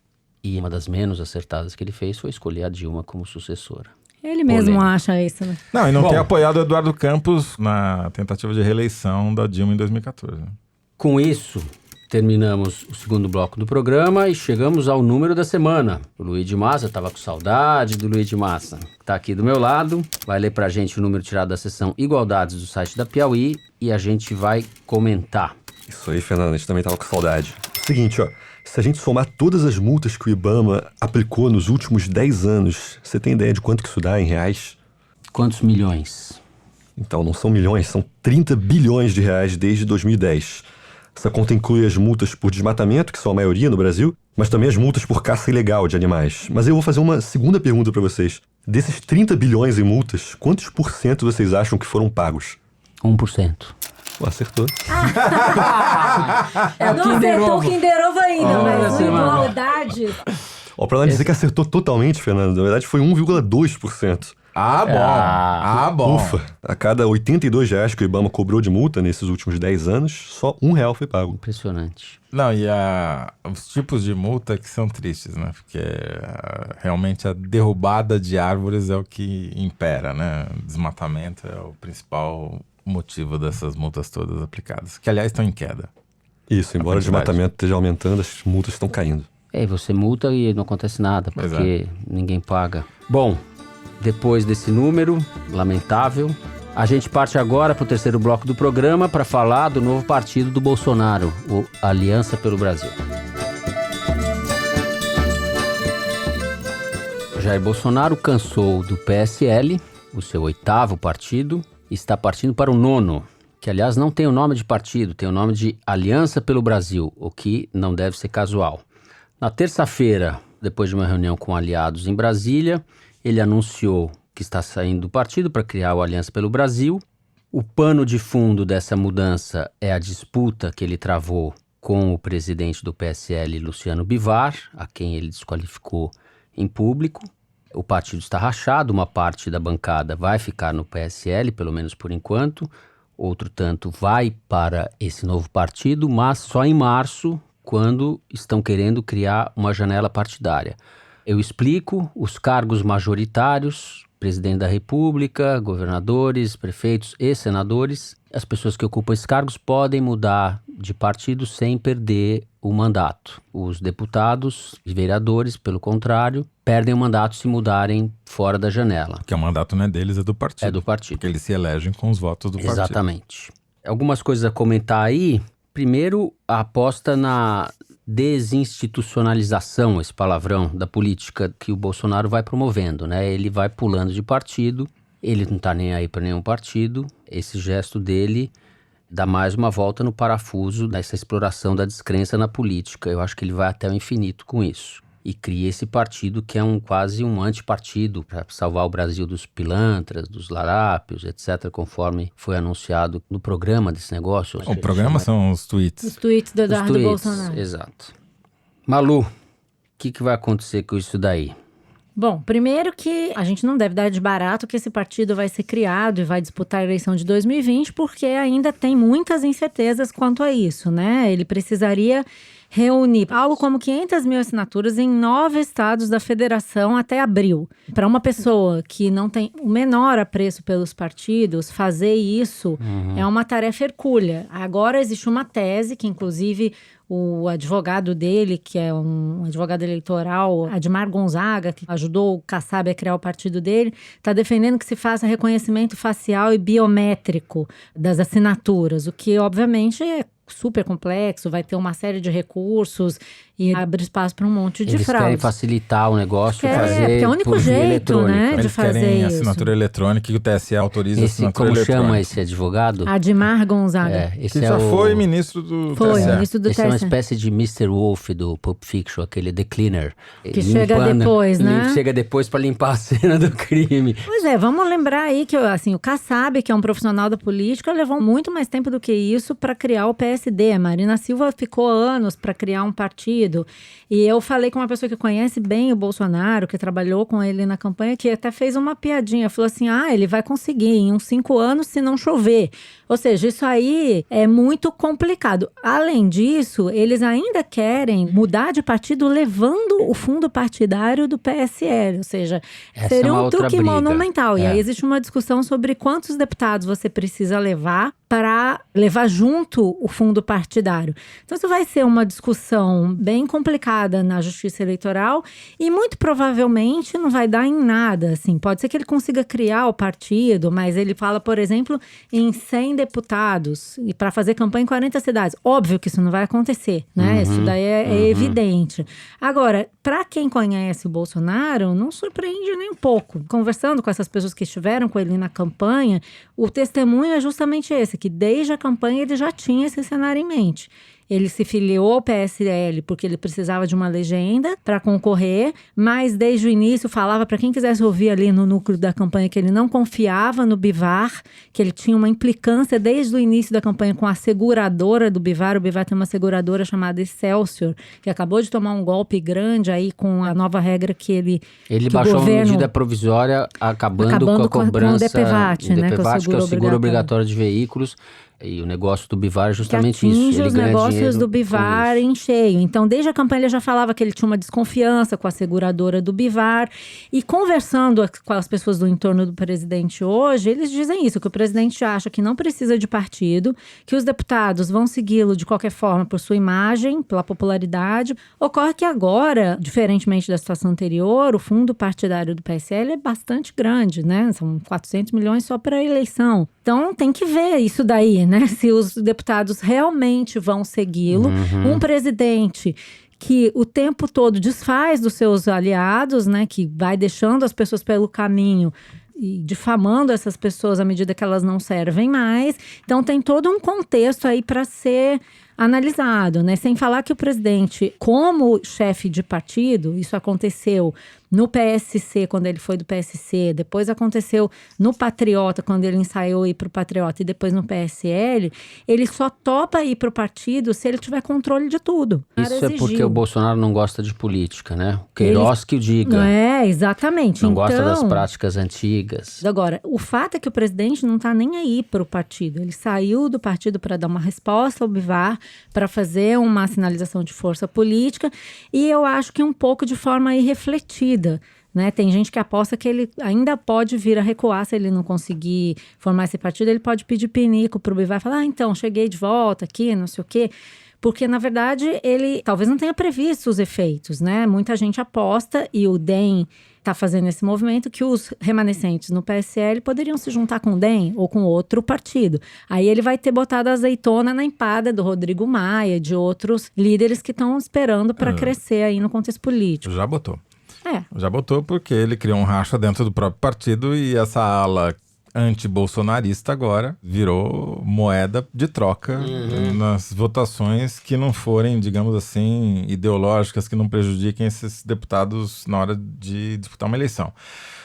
S2: e uma das menos acertadas que ele fez foi escolher a Dilma como sucessora.
S6: Ele mesmo
S2: Polêmica.
S6: acha isso, né?
S8: Não, e não
S2: Bom.
S8: ter apoiado o Eduardo Campos na tentativa de reeleição da Dilma em 2014.
S2: Com isso, terminamos o segundo bloco do programa e chegamos ao número da semana. O Luiz de Massa, estava com saudade do Luiz de Massa. Está aqui do meu lado, vai ler pra gente o número tirado da seção Igualdades do site da Piauí e a gente vai comentar.
S9: Isso aí, Fernando, a gente também tava com saudade. Seguinte, ó, se a gente somar todas as multas que o IBAMA aplicou nos últimos 10 anos, você tem ideia de quanto que isso dá em reais?
S2: Quantos milhões?
S9: Então, não são milhões, são 30 bilhões de reais desde 2010. Essa conta inclui as multas por desmatamento, que são a maioria no Brasil, mas também as multas por caça ilegal de animais. Mas eu vou fazer uma segunda pergunta para vocês. Desses 30 bilhões em multas, quantos por cento vocês acham que foram pagos?
S2: 1%.
S9: Pô, acertou.
S6: Não acertou o Kinder Ovo ainda, mas
S2: Olha,
S6: igualdade...
S9: Ó, pra não dizer que acertou totalmente, Fernando, na verdade foi 1,2%.
S8: Ah, bom.
S9: Ufa! A cada R$82 que o IBAMA cobrou de multa nesses últimos 10 anos, só R$1 foi pago.
S2: Impressionante.
S8: Não, e os tipos de multa que são tristes, né? Porque realmente a derrubada de árvores é o que impera, né? Desmatamento é o principal motivo dessas multas todas aplicadas, que aliás estão em queda.
S9: Isso, embora o desmatamento esteja aumentando, as multas estão caindo.
S2: E você multa e não acontece nada, porque ninguém paga. Bom, depois desse número lamentável, a gente parte agora para o terceiro bloco do programa para falar do novo partido do Bolsonaro, o Aliança pelo Brasil. Jair Bolsonaro cansou do PSL, o seu 8º partido, e está partindo para o 9º, que aliás não tem o nome de partido, tem o nome de Aliança pelo Brasil, o que não deve ser casual. Na terça-feira, depois de uma reunião com aliados em Brasília, ele anunciou que está saindo do partido para criar o Aliança pelo Brasil. O pano de fundo dessa mudança é a disputa que ele travou com o presidente do PSL, Luciano Bivar, a quem ele desqualificou em público. O partido está rachado, uma parte da bancada vai ficar no PSL, pelo menos por enquanto, outro tanto vai para esse novo partido, mas só em março, quando estão querendo criar uma janela partidária. Eu explico: os cargos majoritários, presidente da República, governadores, prefeitos e senadores, as pessoas que ocupam esses cargos podem mudar de partido sem perder o mandato. Os deputados e vereadores, pelo contrário, perdem o mandato se mudarem fora da janela.
S8: Porque o mandato não é deles, é do partido.
S2: É do partido.
S8: Porque eles se elegem com os votos do partido.
S2: Exatamente. Algumas coisas a comentar aí. Primeiro, a aposta na desinstitucionalização, esse palavrão, da política que o Bolsonaro vai promovendo, né? Ele vai pulando de partido, ele não tá nem aí para nenhum partido. Esse gesto dele dá mais uma volta no parafuso dessa exploração da descrença na política. Eu acho que ele vai até o infinito com isso. E cria esse partido que é quase um antipartido para salvar o Brasil dos pilantras, dos larápios, etc., conforme foi anunciado no programa desse negócio.
S8: O programa são os tweets.
S6: Os tweets do Eduardo Bolsonaro.
S2: Exato. Malu, o que vai acontecer com isso daí?
S6: Bom, primeiro que a gente não deve dar de barato que esse partido vai ser criado e vai disputar a eleição de 2020, porque ainda tem muitas incertezas quanto a isso, né? Ele precisaria reunir algo como 500 mil assinaturas em 9 estados da federação até abril. Para uma pessoa que não tem o menor apreço pelos partidos, fazer isso é uma tarefa hercúlea. Agora existe uma tese que, inclusive, o advogado dele, que é um advogado eleitoral, Admar Gonzaga, que ajudou o Kassab a criar o partido dele, está defendendo que se faça reconhecimento facial e biométrico das assinaturas, o que, obviamente, é super complexo, vai ter uma série de recursos e abre espaço para um monte de fraudes.
S2: Eles querem facilitar o negócio, fazer
S6: porque é o único jeito, né, de
S8: Eles
S6: fazer
S8: querem
S6: isso.
S8: Assinatura eletrônica, e o TSE autoriza a assinatura
S2: como
S8: eletrônica.
S2: chama esse advogado?
S6: Admar Gonzaga.
S2: Esse
S8: Que já foi ministro do
S6: Foi,
S8: TSE.
S6: ministro do
S2: Esse é uma
S6: TSE.
S2: espécie de Mr. Wolf do Pulp Fiction, aquele The Cleaner.
S6: Que chega depois, né?
S2: Chega depois para limpar a cena do crime.
S6: Pois é, vamos lembrar aí que assim, o Kassab, que é um profissional da política, levou muito mais tempo do que isso para criar o PSD. A Marina Silva ficou anos para criar um partido. E eu falei com uma pessoa que conhece bem o Bolsonaro, que trabalhou com ele na campanha, que até fez uma piadinha. Falou assim, ele vai conseguir em uns 5 anos se não chover. Ou seja, isso aí é muito complicado. Além disso, eles ainda querem mudar de partido levando o fundo partidário do PSL. Ou seja,
S2: Essa
S6: seria
S2: é uma
S6: um
S2: outra
S6: truque
S2: briga.
S6: monumental. E aí existe uma discussão sobre quantos deputados você precisa levar para levar junto o fundo partidário. Então, isso vai ser uma discussão bem complicada na Justiça Eleitoral e muito provavelmente não vai dar em nada, assim. Pode ser que ele consiga criar o partido, mas ele fala, por exemplo, em 100 deputados e para fazer campanha em 40 cidades. Óbvio que isso não vai acontecer, né? Isso daí é evidente. Agora, para quem conhece o Bolsonaro, não surpreende nem um pouco. Conversando com essas pessoas que estiveram com ele na campanha, o testemunho é justamente esse, que desde a campanha ele já tinha esse cenário em mente. Ele se filiou ao PSL porque ele precisava de uma legenda para concorrer, mas desde o início falava para quem quisesse ouvir ali no núcleo da campanha que ele não confiava no Bivar, que ele tinha uma implicância desde o início da campanha com a seguradora do Bivar. O Bivar tem uma seguradora chamada Excelsior, que acabou de tomar um golpe grande aí com a nova regra que ele
S2: baixou uma medida provisória acabando com a cobrança
S6: com o DPVAT, né,
S2: que é o seguro obrigatório de veículos. E o negócio do Bivar é justamente isso. Ele
S6: os
S2: ganha
S6: negócios do
S2: com
S6: Bivar
S2: isso.
S6: em cheio. Então, desde a campanha ele já falava que ele tinha uma desconfiança com a seguradora do Bivar. E conversando com as pessoas do entorno do presidente hoje, eles dizem isso, que o presidente acha que não precisa de partido, que os deputados vão segui-lo de qualquer forma por sua imagem, pela popularidade. Ocorre que agora, diferentemente da situação anterior, o fundo partidário do PSL é bastante grande, né? São 400 milhões só para a eleição. Então, tem que ver isso daí, né? Se os deputados realmente vão segui-lo. Um presidente que o tempo todo desfaz dos seus aliados, né? Que vai deixando as pessoas pelo caminho e difamando essas pessoas à medida que elas não servem mais. Então, tem todo um contexto aí para ser analisado, né? Sem falar que o presidente, como chefe de partido, isso aconteceu no PSC, quando ele foi do PSC, depois aconteceu no Patriota, quando ele ensaiou ir para o Patriota, e depois no PSL, ele só topa ir para o partido se ele tiver controle de tudo.
S2: Isso é porque o Bolsonaro não gosta de política, né? O Queiroz que o diga.
S6: Exatamente.
S2: Não gosta das práticas antigas.
S6: Agora, o fato é que o presidente não está nem aí para o partido. Ele saiu do partido para dar uma resposta ao Bivar, para fazer uma sinalização de força política, e eu acho que um pouco de forma irrefletida. Né? Tem gente que aposta que ele ainda pode vir a recuar se ele não conseguir formar esse partido. Ele pode pedir pinico para o Bivar e falar, então, cheguei de volta aqui, não sei o quê. porque, na verdade, ele talvez não tenha previsto os efeitos, né? Muita gente aposta, e o DEM está fazendo esse movimento, que os remanescentes no PSL poderiam se juntar com o DEM ou com outro partido. Aí ele vai ter botado a azeitona na empada do Rodrigo Maia, de outros líderes que estão esperando para crescer aí no contexto político.
S8: Já botou. Já botou porque ele criou um racha dentro do próprio partido e essa ala anti-bolsonarista agora virou moeda de troca nas votações que não forem, digamos assim, ideológicas, que não prejudiquem esses deputados na hora de disputar uma eleição.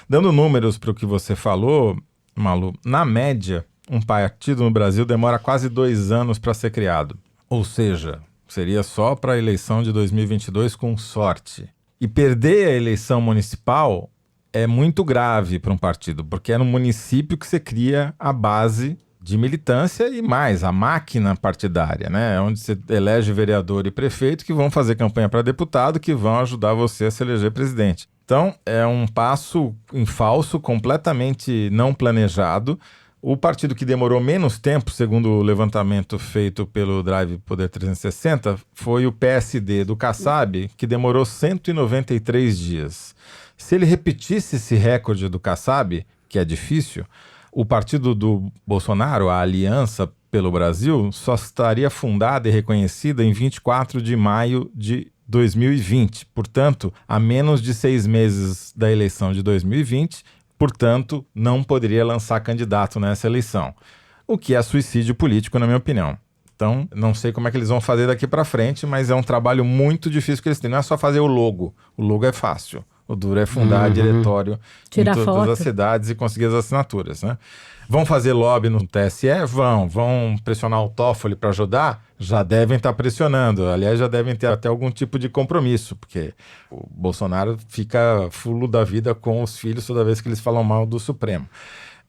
S8: Dando números para o que você falou, Malu, na média, um partido no Brasil demora quase 2 anos para ser criado. Ou seja, seria só para a eleição de 2022 com sorte. E perder a eleição municipal é muito grave para um partido, porque é no município que você cria a base de militância e mais, a máquina partidária, né? Onde você elege vereador e prefeito que vão fazer campanha para deputado, que vão ajudar você a se eleger presidente. Então, é um passo em falso, completamente não planejado. O partido que demorou menos tempo, segundo o levantamento feito pelo Drive Poder 360, foi o PSD do Kassab, que demorou 193 dias. Se ele repetisse esse recorde do Kassab, que é difícil, o partido do Bolsonaro, a Aliança pelo Brasil, só estaria fundada e reconhecida em 24 de maio de 2020. Portanto, a menos de 6 meses da eleição de 2020, portanto, não poderia lançar candidato nessa eleição. O que é suicídio político, na minha opinião. Então, não sei como é que eles vão fazer daqui para frente, mas é um trabalho muito difícil que eles têm. Não é só fazer o logo. O logo é fácil. O duro é fundar diretório em todas as cidades e conseguir as assinaturas, né? Vão fazer lobby no TSE? Vão pressionar o Toffoli para ajudar? Já devem estar pressionando. Aliás, já devem ter até algum tipo de compromisso, porque o Bolsonaro fica fulo da vida com os filhos toda vez que eles falam mal do Supremo.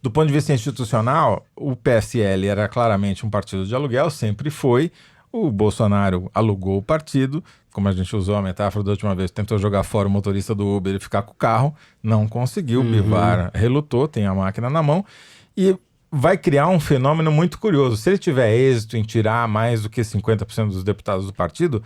S8: Do ponto de vista institucional, o PSL era claramente um partido de aluguel, sempre foi. O Bolsonaro alugou o partido, como a gente usou a metáfora da última vez, tentou jogar fora o motorista do Uber e ficar com o carro, não conseguiu, Bivar relutou, tem a máquina na mão, e vai criar um fenômeno muito curioso. Se ele tiver êxito em tirar mais do que 50% dos deputados do partido,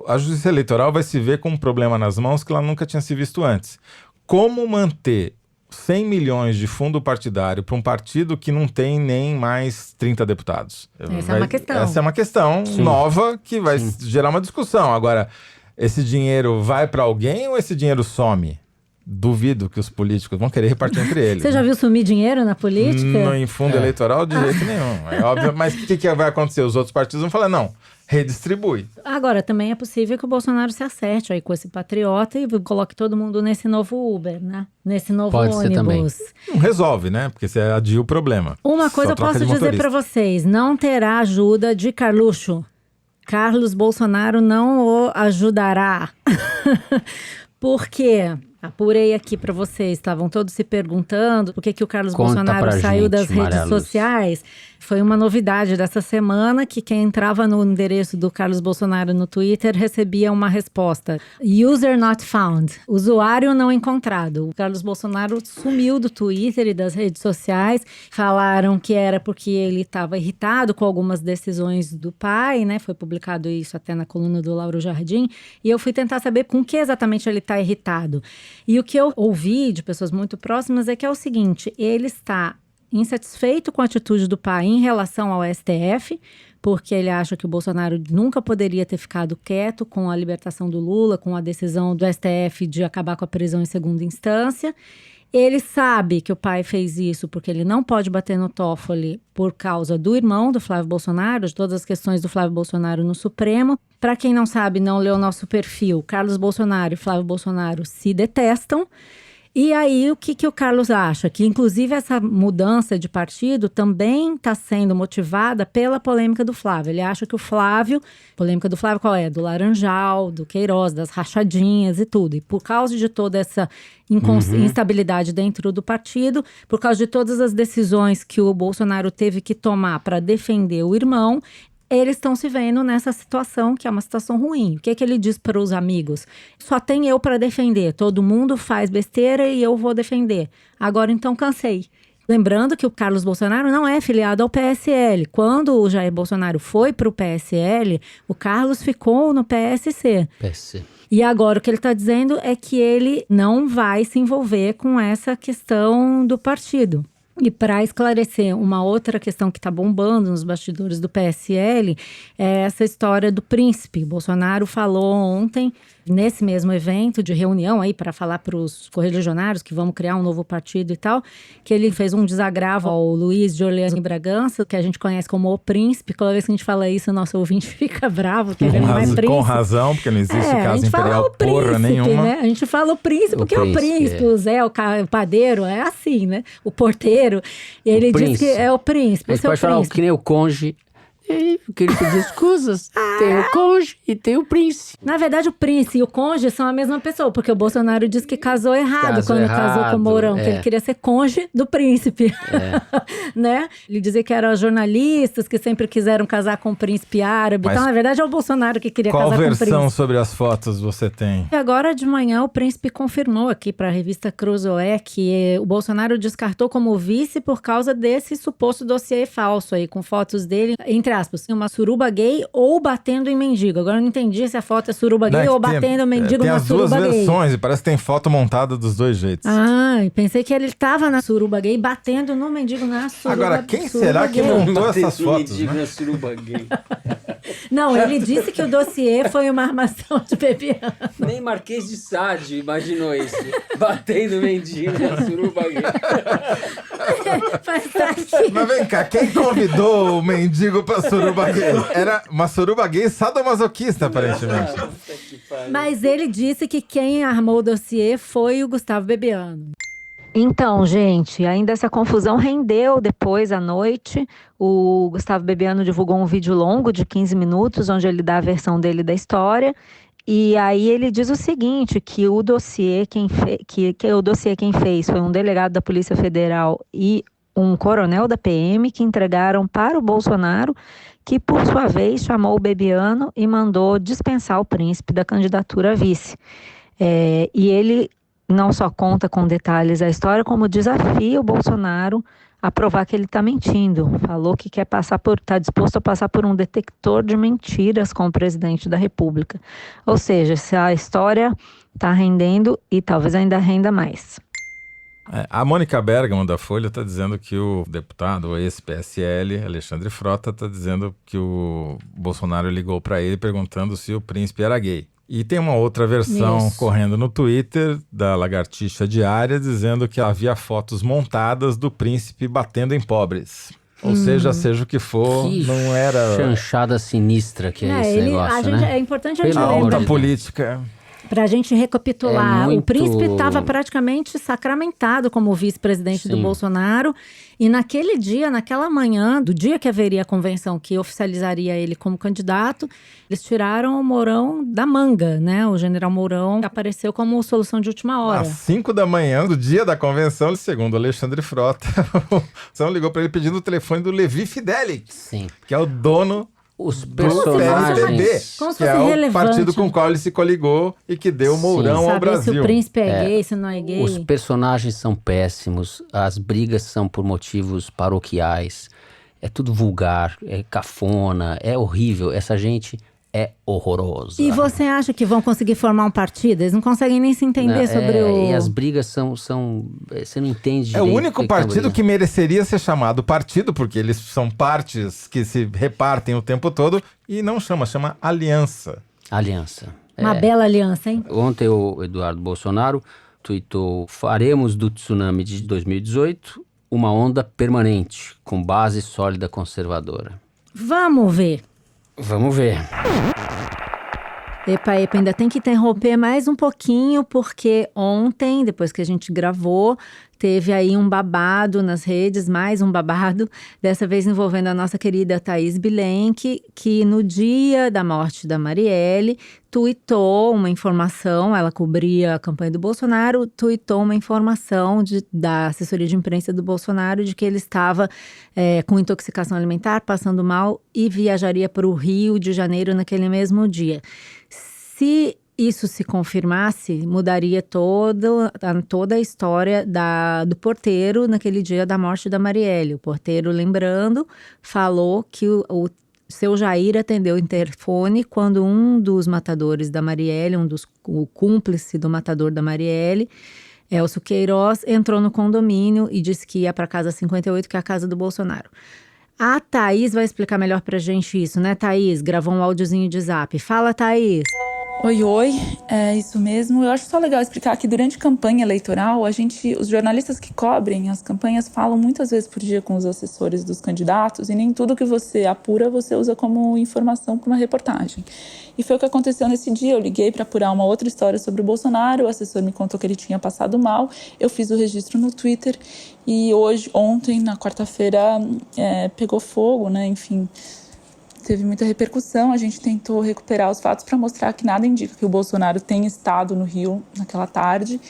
S8: a Justiça Eleitoral vai se ver com um problema nas mãos que ela nunca tinha se visto antes. Como manter 100 milhões de fundo partidário para um partido que não tem nem mais 30 deputados?
S6: Essa é uma questão.
S8: Essa é uma questão nova que vai gerar uma discussão. Agora, esse dinheiro vai para alguém ou esse dinheiro some? Duvido que os políticos vão querer repartir entre eles.
S6: Você já viu sumir dinheiro na política?
S8: Em fundo eleitoral, de jeito nenhum. É óbvio, mas o que vai acontecer? Os outros partidos vão falar, não, redistribui.
S6: Agora, também é possível que o Bolsonaro se acerte aí com esse patriota e coloque todo mundo nesse novo Uber, né? Nesse novo ônibus.
S2: Ser também.
S8: Não resolve, né? Porque você adia o problema.
S6: Uma coisa eu posso dizer para vocês, não terá ajuda de Carluxo. Carlos Bolsonaro não o ajudará. Por quê? Apurei aqui para vocês, estavam todos se perguntando por que o Carlos Bolsonaro saiu das redes sociais. Foi uma novidade dessa semana que quem entrava no endereço do Carlos Bolsonaro no Twitter recebia uma resposta. User not found. Usuário não encontrado. O Carlos Bolsonaro sumiu do Twitter e das redes sociais. Falaram que era porque ele estava irritado com algumas decisões do pai, né? Foi publicado isso até na coluna do Lauro Jardim. E eu fui tentar saber com que exatamente ele está irritado. E o que eu ouvi de pessoas muito próximas é que é o seguinte, ele está insatisfeito com a atitude do pai em relação ao STF, porque ele acha que o Bolsonaro nunca poderia ter ficado quieto com a libertação do Lula, com a decisão do STF de acabar com a prisão em segunda instância. Ele sabe que o pai fez isso porque ele não pode bater no Toffoli por causa do irmão do Flávio Bolsonaro, de todas as questões do Flávio Bolsonaro no Supremo. Para quem não sabe, não leu nosso perfil, Carlos Bolsonaro e Flávio Bolsonaro se detestam. E aí, o que o Carlos acha? Que, inclusive, essa mudança de partido também está sendo motivada pela polêmica do Flávio. Ele acha que o Flávio... Polêmica do Flávio qual é? Do Laranjal, do Queiroz, das rachadinhas e tudo. E por causa de toda essa instabilidade dentro do partido, por causa de todas as decisões que o Bolsonaro teve que tomar para defender o irmão, eles estão se vendo nessa situação, que é uma situação ruim. O que ele diz para os amigos? Só tem eu para defender. Todo mundo faz besteira e eu vou defender. Agora, então, cansei. Lembrando que o Carlos Bolsonaro não é filiado ao PSL. Quando o Jair Bolsonaro foi para o PSL, o Carlos ficou no PSC.
S2: PSC.
S6: E agora o que ele está dizendo é que ele não vai se envolver com essa questão do partido. E para esclarecer uma outra questão que está bombando nos bastidores do PSL, é essa história do príncipe. O Bolsonaro falou ontem, nesse mesmo evento de reunião aí para falar para os correligionários que vamos criar um novo partido e tal, que ele fez um desagravo ao Luiz de Orleans e Bragança, que a gente conhece como o príncipe. Toda vez que a gente fala isso, o nosso ouvinte fica bravo, que ele não é príncipe.
S8: Com razão, porque não existe casa imperial porra nenhuma.
S6: Né? A gente fala o príncipe porque é o príncipe, o Zé, o padeiro, é assim, né? O porteiro. E ele diz que é o príncipe.
S2: Você pode falar que nem o cônjuge. Eu queria pedir escusas. Tem o cônjuge e tem o príncipe.
S6: Na verdade, o príncipe e o cônjuge são a mesma pessoa, porque o Bolsonaro disse que casou errado casou com o Mourão, que ele queria ser cônjuge do príncipe. Né? Ele dizia que eram jornalistas que sempre quiseram casar com o príncipe árabe. Então, na verdade, é o Bolsonaro que queria casar com o príncipe.
S8: Qual versão sobre as fotos você tem?
S6: E agora de manhã, o príncipe confirmou aqui para a revista Cruzoé que o Bolsonaro descartou como vice por causa desse suposto dossiê falso aí, com fotos dele, entre aspas, uma suruba gay ou batendo em mendigo. Agora eu não entendi se a foto é suruba gay ou batendo em mendigo na suruba gay.
S8: Tem as duas versões e parece que tem foto montada dos dois jeitos.
S6: Pensei que ele tava na suruba gay batendo no mendigo na suruba.
S8: Agora, quem será que montou essas fotos?
S2: Mendigo na suruba gay.
S6: Não, ele disse que o dossiê foi uma armação de Bebiano.
S2: Nem Marquês de Sade imaginou isso. Batendo mendigo na suruba gay.
S8: Mas vem cá, quem convidou o mendigo pra suruba gay? Era uma suruba gay sadomasoquista, aparentemente.
S6: Mas ele disse que quem armou o dossiê foi o Gustavo Bebiano. Então, gente, ainda essa confusão rendeu depois à noite. O Gustavo Bebiano divulgou um vídeo longo de 15 minutos, onde ele dá a versão dele da história. E aí ele diz o seguinte, que o dossiê quem fez foi um delegado da Polícia Federal e um coronel da PM que entregaram para o Bolsonaro, que por sua vez chamou o Bebiano e mandou dispensar o príncipe da candidatura a vice. E ele não só conta com detalhes a história, como desafia o Bolsonaro a provar que ele está mentindo. Falou que está disposto a passar por um detector de mentiras com o presidente da República. Ou seja, se a história está rendendo e talvez ainda renda mais.
S8: A Mônica Bergamo, da Folha, está dizendo que o deputado, o ex-PSL, Alexandre Frota, está dizendo que o Bolsonaro ligou para ele perguntando se o príncipe era gay. E tem uma outra versão correndo no Twitter da Lagartixa Diária dizendo que havia fotos montadas do príncipe batendo em pobres. Ou seja o que for,
S2: que
S8: não era...
S2: chanchada sinistra que é esse negócio, né?
S6: É importante a gente
S8: lembrar.
S6: lembrar.
S8: Alta política...
S6: Para a gente recapitular, o príncipe estava praticamente sacramentado como vice-presidente do Bolsonaro. E naquele dia, naquela manhã, do dia que haveria a convenção que oficializaria ele como candidato, eles tiraram o Mourão da manga, né? O general Mourão apareceu como solução de última hora.
S8: Às 5 da manhã, do dia da convenção, segundo Alexandre Frota, o Bolsonaro ligou para ele pedindo o telefone do Levi Fidelix, que é o dono...
S2: Os personagens,
S8: que é o partido com o qual ele se coligou e que deu o Mourão ao Brasil.
S6: Se o príncipe é gay, se não é gay.
S2: Os personagens são péssimos, as brigas são por motivos paroquiais, é tudo vulgar, é cafona, é horrível. Essa gente é horrorosa.
S6: E você acha que vão conseguir formar um partido? Eles não conseguem nem se entender sobre o...
S2: E as brigas são você não entende direito.
S8: É o único partido que mereceria ser chamado partido, porque eles são partes que se repartem o tempo todo, e não chama aliança.
S2: Aliança.
S6: Uma bela aliança, hein?
S2: Ontem o Eduardo Bolsonaro tweetou: faremos do tsunami de 2018 uma onda permanente, com base sólida conservadora.
S6: Vamos ver.
S2: Vamos ver.
S6: Epa, ainda tem que interromper mais um pouquinho, porque ontem, depois que a gente gravou, teve aí um babado nas redes, mais um babado, dessa vez envolvendo a nossa querida Thaís Bilenque, que no dia da morte da Marielle, tuitou uma informação, ela cobria a campanha do Bolsonaro, tuitou uma informação da assessoria de imprensa do Bolsonaro de que ele estava com intoxicação alimentar, passando mal e viajaria para o Rio de Janeiro naquele mesmo dia. Se isso se confirmasse, mudaria toda a história do porteiro naquele dia da morte da Marielle. O porteiro, lembrando, falou que o seu Jair atendeu o interfone quando um dos matadores da Marielle, o cúmplice do matador da Marielle, Elcio Queiroz, entrou no condomínio e disse que ia para a casa 58, que é a casa do Bolsonaro. A Thaís vai explicar melhor pra gente isso, né, Thaís? Gravou um áudiozinho de zap. Fala, Thaís!
S10: Oi, é isso mesmo. Eu acho só legal explicar que durante campanha eleitoral, os jornalistas que cobrem as campanhas falam muitas vezes por dia com os assessores dos candidatos e nem tudo que você apura você usa como informação para uma reportagem. E foi o que aconteceu nesse dia. Eu liguei para apurar uma outra história sobre o Bolsonaro, o assessor me contou que ele tinha passado mal, eu fiz o registro no Twitter e ontem, na quarta-feira, pegou fogo, né? Enfim, teve muita repercussão. A gente tentou recuperar os fatos para mostrar que nada indica que o Bolsonaro tenha estado no Rio naquela tarde.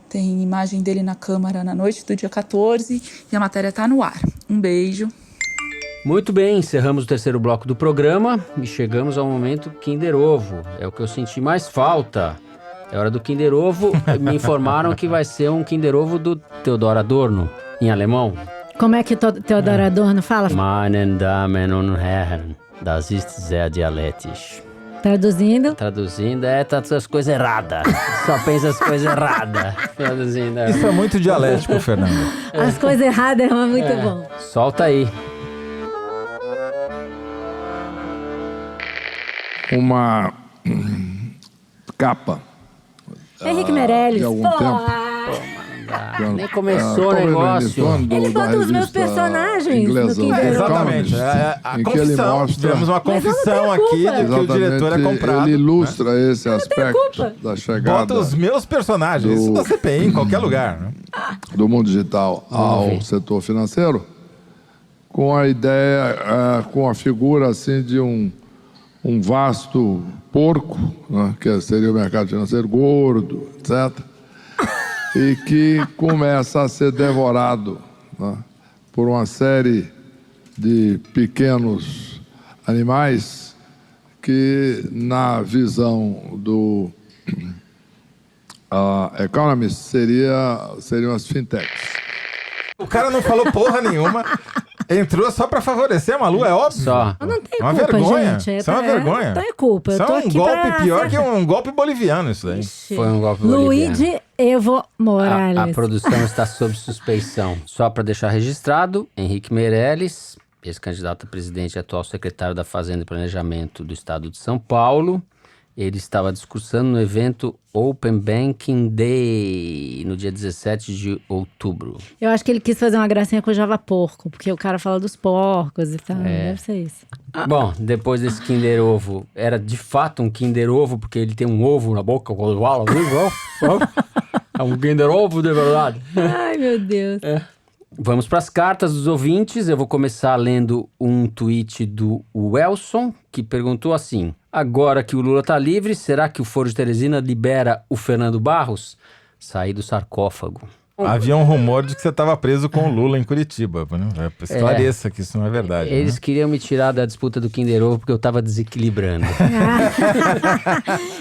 S10: Tem imagem dele na Câmara na noite do dia 14 e a matéria está no ar. Um beijo.
S2: Muito bem, encerramos o terceiro bloco do programa e chegamos ao momento Kinder Ovo. É o que eu senti mais falta. É hora do Kinder Ovo. Me informaram que vai ser um Kinder Ovo do Theodor Adorno, em alemão.
S6: Como é que Theodor Adorno fala?
S2: Meine Damen und Herren, das ist sehr dialektisch.
S6: Traduzindo?
S2: Traduzindo tá as coisas erradas. Só pensa as coisas erradas. Traduzindo.
S8: Isso é muito dialético, Fernando.
S6: As coisas erradas é muito bom.
S2: Solta aí.
S5: Uma capa.
S6: Henrique Meirelles.
S5: De algum tempo.
S2: Nem começou o negócio.
S6: Ele bota os meus personagens no Kinder Ovo.
S8: Exatamente. A confissão. Temos uma confissão aqui de que o diretor é comprado.
S5: Ele ilustra esse aspecto da chegada.
S8: Bota os meus personagens. Isso da CPI, em qualquer lugar. Né?
S5: Do mundo digital ao setor financeiro, com a ideia, com a figura assim de um vasto porco, né, que seria o mercado financeiro gordo, etc., e que começa a ser devorado, né, por uma série de pequenos animais que, na visão do Economist, seriam as fintechs.
S8: O cara não falou porra nenhuma. Entrou só pra favorecer a Malu, é óbvio.
S2: Só.
S6: Eu não tenho
S8: uma
S6: culpa,
S8: vergonha.
S6: gente.
S8: Isso é uma vergonha.
S6: Não tenho culpa.
S8: Isso
S6: Eu tô
S8: é um
S6: aqui
S8: golpe pior que um golpe boliviano, isso daí.
S2: Foi um golpe boliviano.
S6: Luigi Evo Morales.
S2: A produção está sob suspeição. Só para deixar registrado, Henrique Meirelles, ex-candidato a presidente e atual secretário da Fazenda e Planejamento do Estado de São Paulo, ele estava discursando no evento Open Banking Day, no dia 17 de outubro.
S6: Eu acho que ele quis fazer uma gracinha com o Java Porco, porque o cara fala dos porcos e tal. Deve ser isso.
S2: Bom, depois desse Kinder Ovo, era de fato um Kinder Ovo, porque ele tem um ovo na boca, quando fala, é um Kinder Ovo de verdade.
S6: Ai, meu Deus.
S2: Vamos para as cartas dos ouvintes. Eu vou começar lendo um tweet do Welson, que perguntou assim: agora que o Lula tá livre, será que o Foro de Teresina libera o Fernando Barros? Sair do sarcófago.
S8: Havia um rumor de que você estava preso com o Lula em Curitiba. Né? Esclareça que isso não é verdade.
S2: Eles
S8: né?
S2: queriam me tirar da disputa do Kinder Ovo porque eu estava desequilibrando.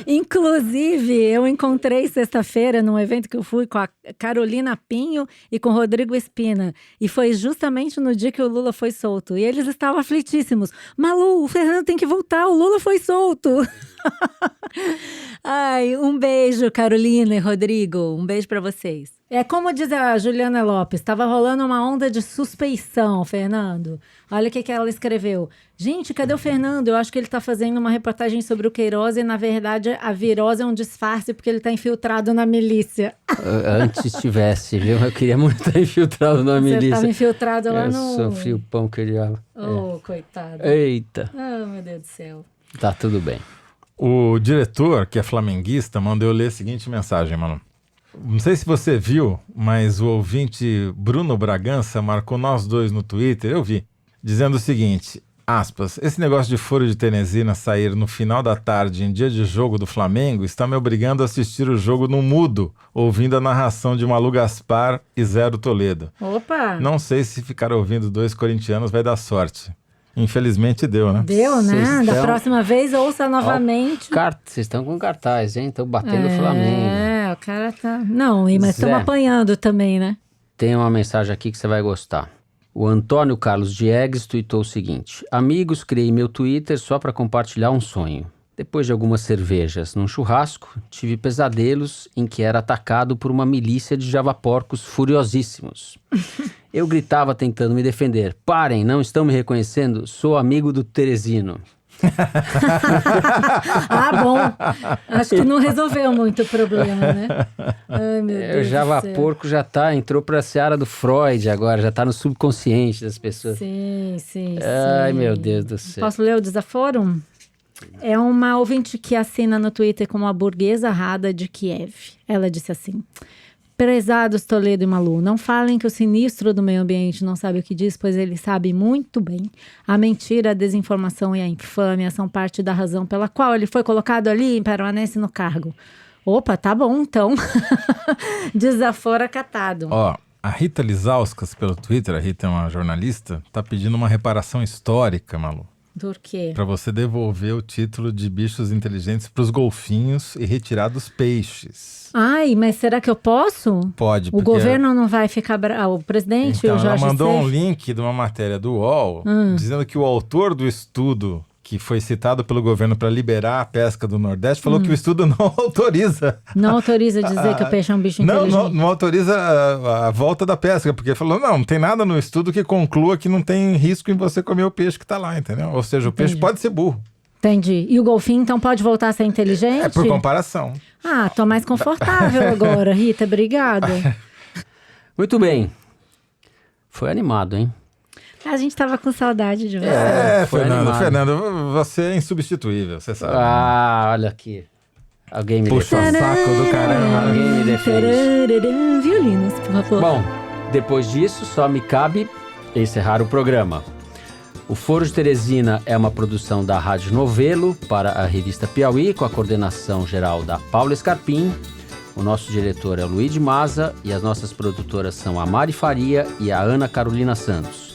S6: Inclusive, eu encontrei sexta-feira num evento que eu fui com a Carolina Pinho e com o Rodrigo Espina. E foi justamente no dia que o Lula foi solto. E eles estavam aflitíssimos. Malu, o Fernando tem que voltar, o Lula foi solto. Ai, um beijo, Carolina e Rodrigo. Um beijo pra vocês. É como diz a Juliana Lopes, estava rolando uma onda de suspeição, Fernando. Olha o que ela escreveu. Gente, cadê o Fernando? Eu acho que ele está fazendo uma reportagem sobre o Queiroz e, na verdade, a virose é um disfarce porque ele está infiltrado na milícia.
S2: Antes tivesse, viu? Eu queria muito estar infiltrado na milícia.
S6: Você estava infiltrado lá no...
S2: Eu sofri o pão que ele dava.
S6: Coitado.
S2: Eita.
S6: Oh, meu Deus do céu.
S2: Tá tudo bem.
S8: O diretor, que é flamenguista, mandou eu ler a seguinte mensagem, mano. Não sei se você viu, mas o ouvinte Bruno Bragança marcou nós dois no Twitter, eu vi, dizendo o seguinte, aspas, esse negócio de Foro de Teresina sair no final da tarde em dia de jogo do Flamengo está me obrigando a assistir o jogo no mudo, ouvindo a narração de Malu Gaspar e Zero Toledo.
S6: Opa!
S8: Não sei se ficar ouvindo dois corintianos vai dar sorte. Infelizmente deu, né?
S6: Deu, né? Da próxima vez, ouça novamente.
S2: Vocês estão com cartaz, hein? Estão batendo o Flamengo.
S6: É, o cara tá... Não, mas estamos apanhando também, né?
S2: Tem uma mensagem aqui que você vai gostar. O Antônio Carlos Diegues tuitou o seguinte: amigos, criei meu Twitter só para compartilhar um sonho. Depois de algumas cervejas num churrasco, tive pesadelos em que era atacado por uma milícia de javaporcos furiosíssimos. Eu gritava tentando me defender. Parem, não estão me reconhecendo? Sou amigo do Teresino.
S6: Bom. Acho que não resolveu muito o problema, né? Ai, meu Deus.
S2: O javaporco já entrou pra seara do Freud agora, já tá no subconsciente das pessoas.
S6: Sim.
S2: Ai, meu Deus do céu.
S6: Posso ler o desaforo? É uma ouvinte que assina no Twitter como a burguesa Rada de Kiev. Ela disse assim: prezados Toledo e Malu, não falem que o sinistro do meio ambiente não sabe o que diz, pois ele sabe muito bem. A mentira, a desinformação e a infâmia são parte da razão pela qual ele foi colocado ali e permanece no cargo. Opa, tá bom, então. Desaforo acatado.
S8: Ó, a Rita Lizauskas pelo Twitter, a Rita é uma jornalista, tá pedindo uma reparação histórica, Malu.
S6: Do quê?
S8: Para você devolver o título de bichos inteligentes para os golfinhos e retirar dos peixes.
S6: Ai, mas será que eu posso?
S8: Pode.
S6: O governo não vai ficar bravo? O presidente,
S8: então,
S6: o Jorge
S8: ela mandou
S6: Seif?
S8: um link de uma matéria do UOL, dizendo que o autor do estudo que foi citado pelo governo para liberar a pesca do Nordeste, falou que o estudo não autoriza.
S6: Não autoriza dizer que o peixe é um bicho inteligente?
S8: Não autoriza a volta da pesca, porque falou, não tem nada no estudo que conclua que não tem risco em você comer o peixe que está lá, entendeu? Ou seja, o peixe pode ser burro.
S6: Entendi. E o golfinho, então, pode voltar a ser inteligente?
S8: É por comparação.
S6: Tô mais confortável agora, Rita, obrigada.
S2: Muito bem. Foi animado, hein?
S6: A gente tava com saudade de você.
S8: Fernando, você é insubstituível, você sabe.
S2: Olha aqui. Alguém me
S8: puxa
S2: defende.
S8: o saco do caramba.
S2: Alguém me defende.
S6: Violinos, por favor.
S2: Bom, depois disso, só me cabe encerrar o programa. O Foro de Teresina é uma produção da Rádio Novelo para a revista Piauí, com a coordenação geral da Paula Scarpim. O nosso diretor é o Luiz de Maza e as nossas produtoras são a Mari Faria e a Ana Carolina Santos.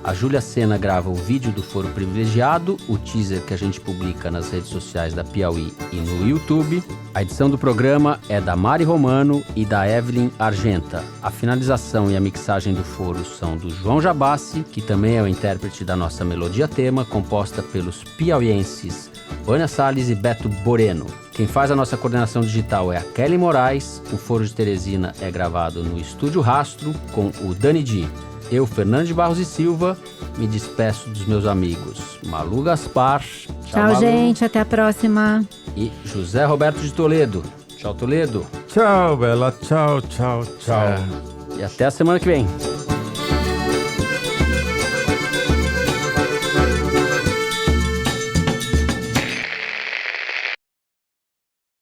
S2: A Júlia Sena grava o vídeo do Foro Privilegiado, o teaser que a gente publica nas redes sociais da Piauí e no YouTube. A edição do programa é da Mari Romano e da Evelyn Argenta. A finalização e a mixagem do Foro são do João Jabassi, que também é o intérprete da nossa melodia tema, composta pelos piauienses Vânia Salles e Beto Boreno. Quem faz a nossa coordenação digital é a Kelly Moraes. O Foro de Teresina é gravado no Estúdio Rastro com o Dani Di. Eu, Fernando de Barros e Silva, me despeço dos meus amigos Malu Gaspar.
S6: Tchau, Malu. Gente. Até a próxima.
S2: E José Roberto de Toledo. Tchau, Toledo.
S8: Tchau, Bela. Tchau.
S2: E até a semana que vem.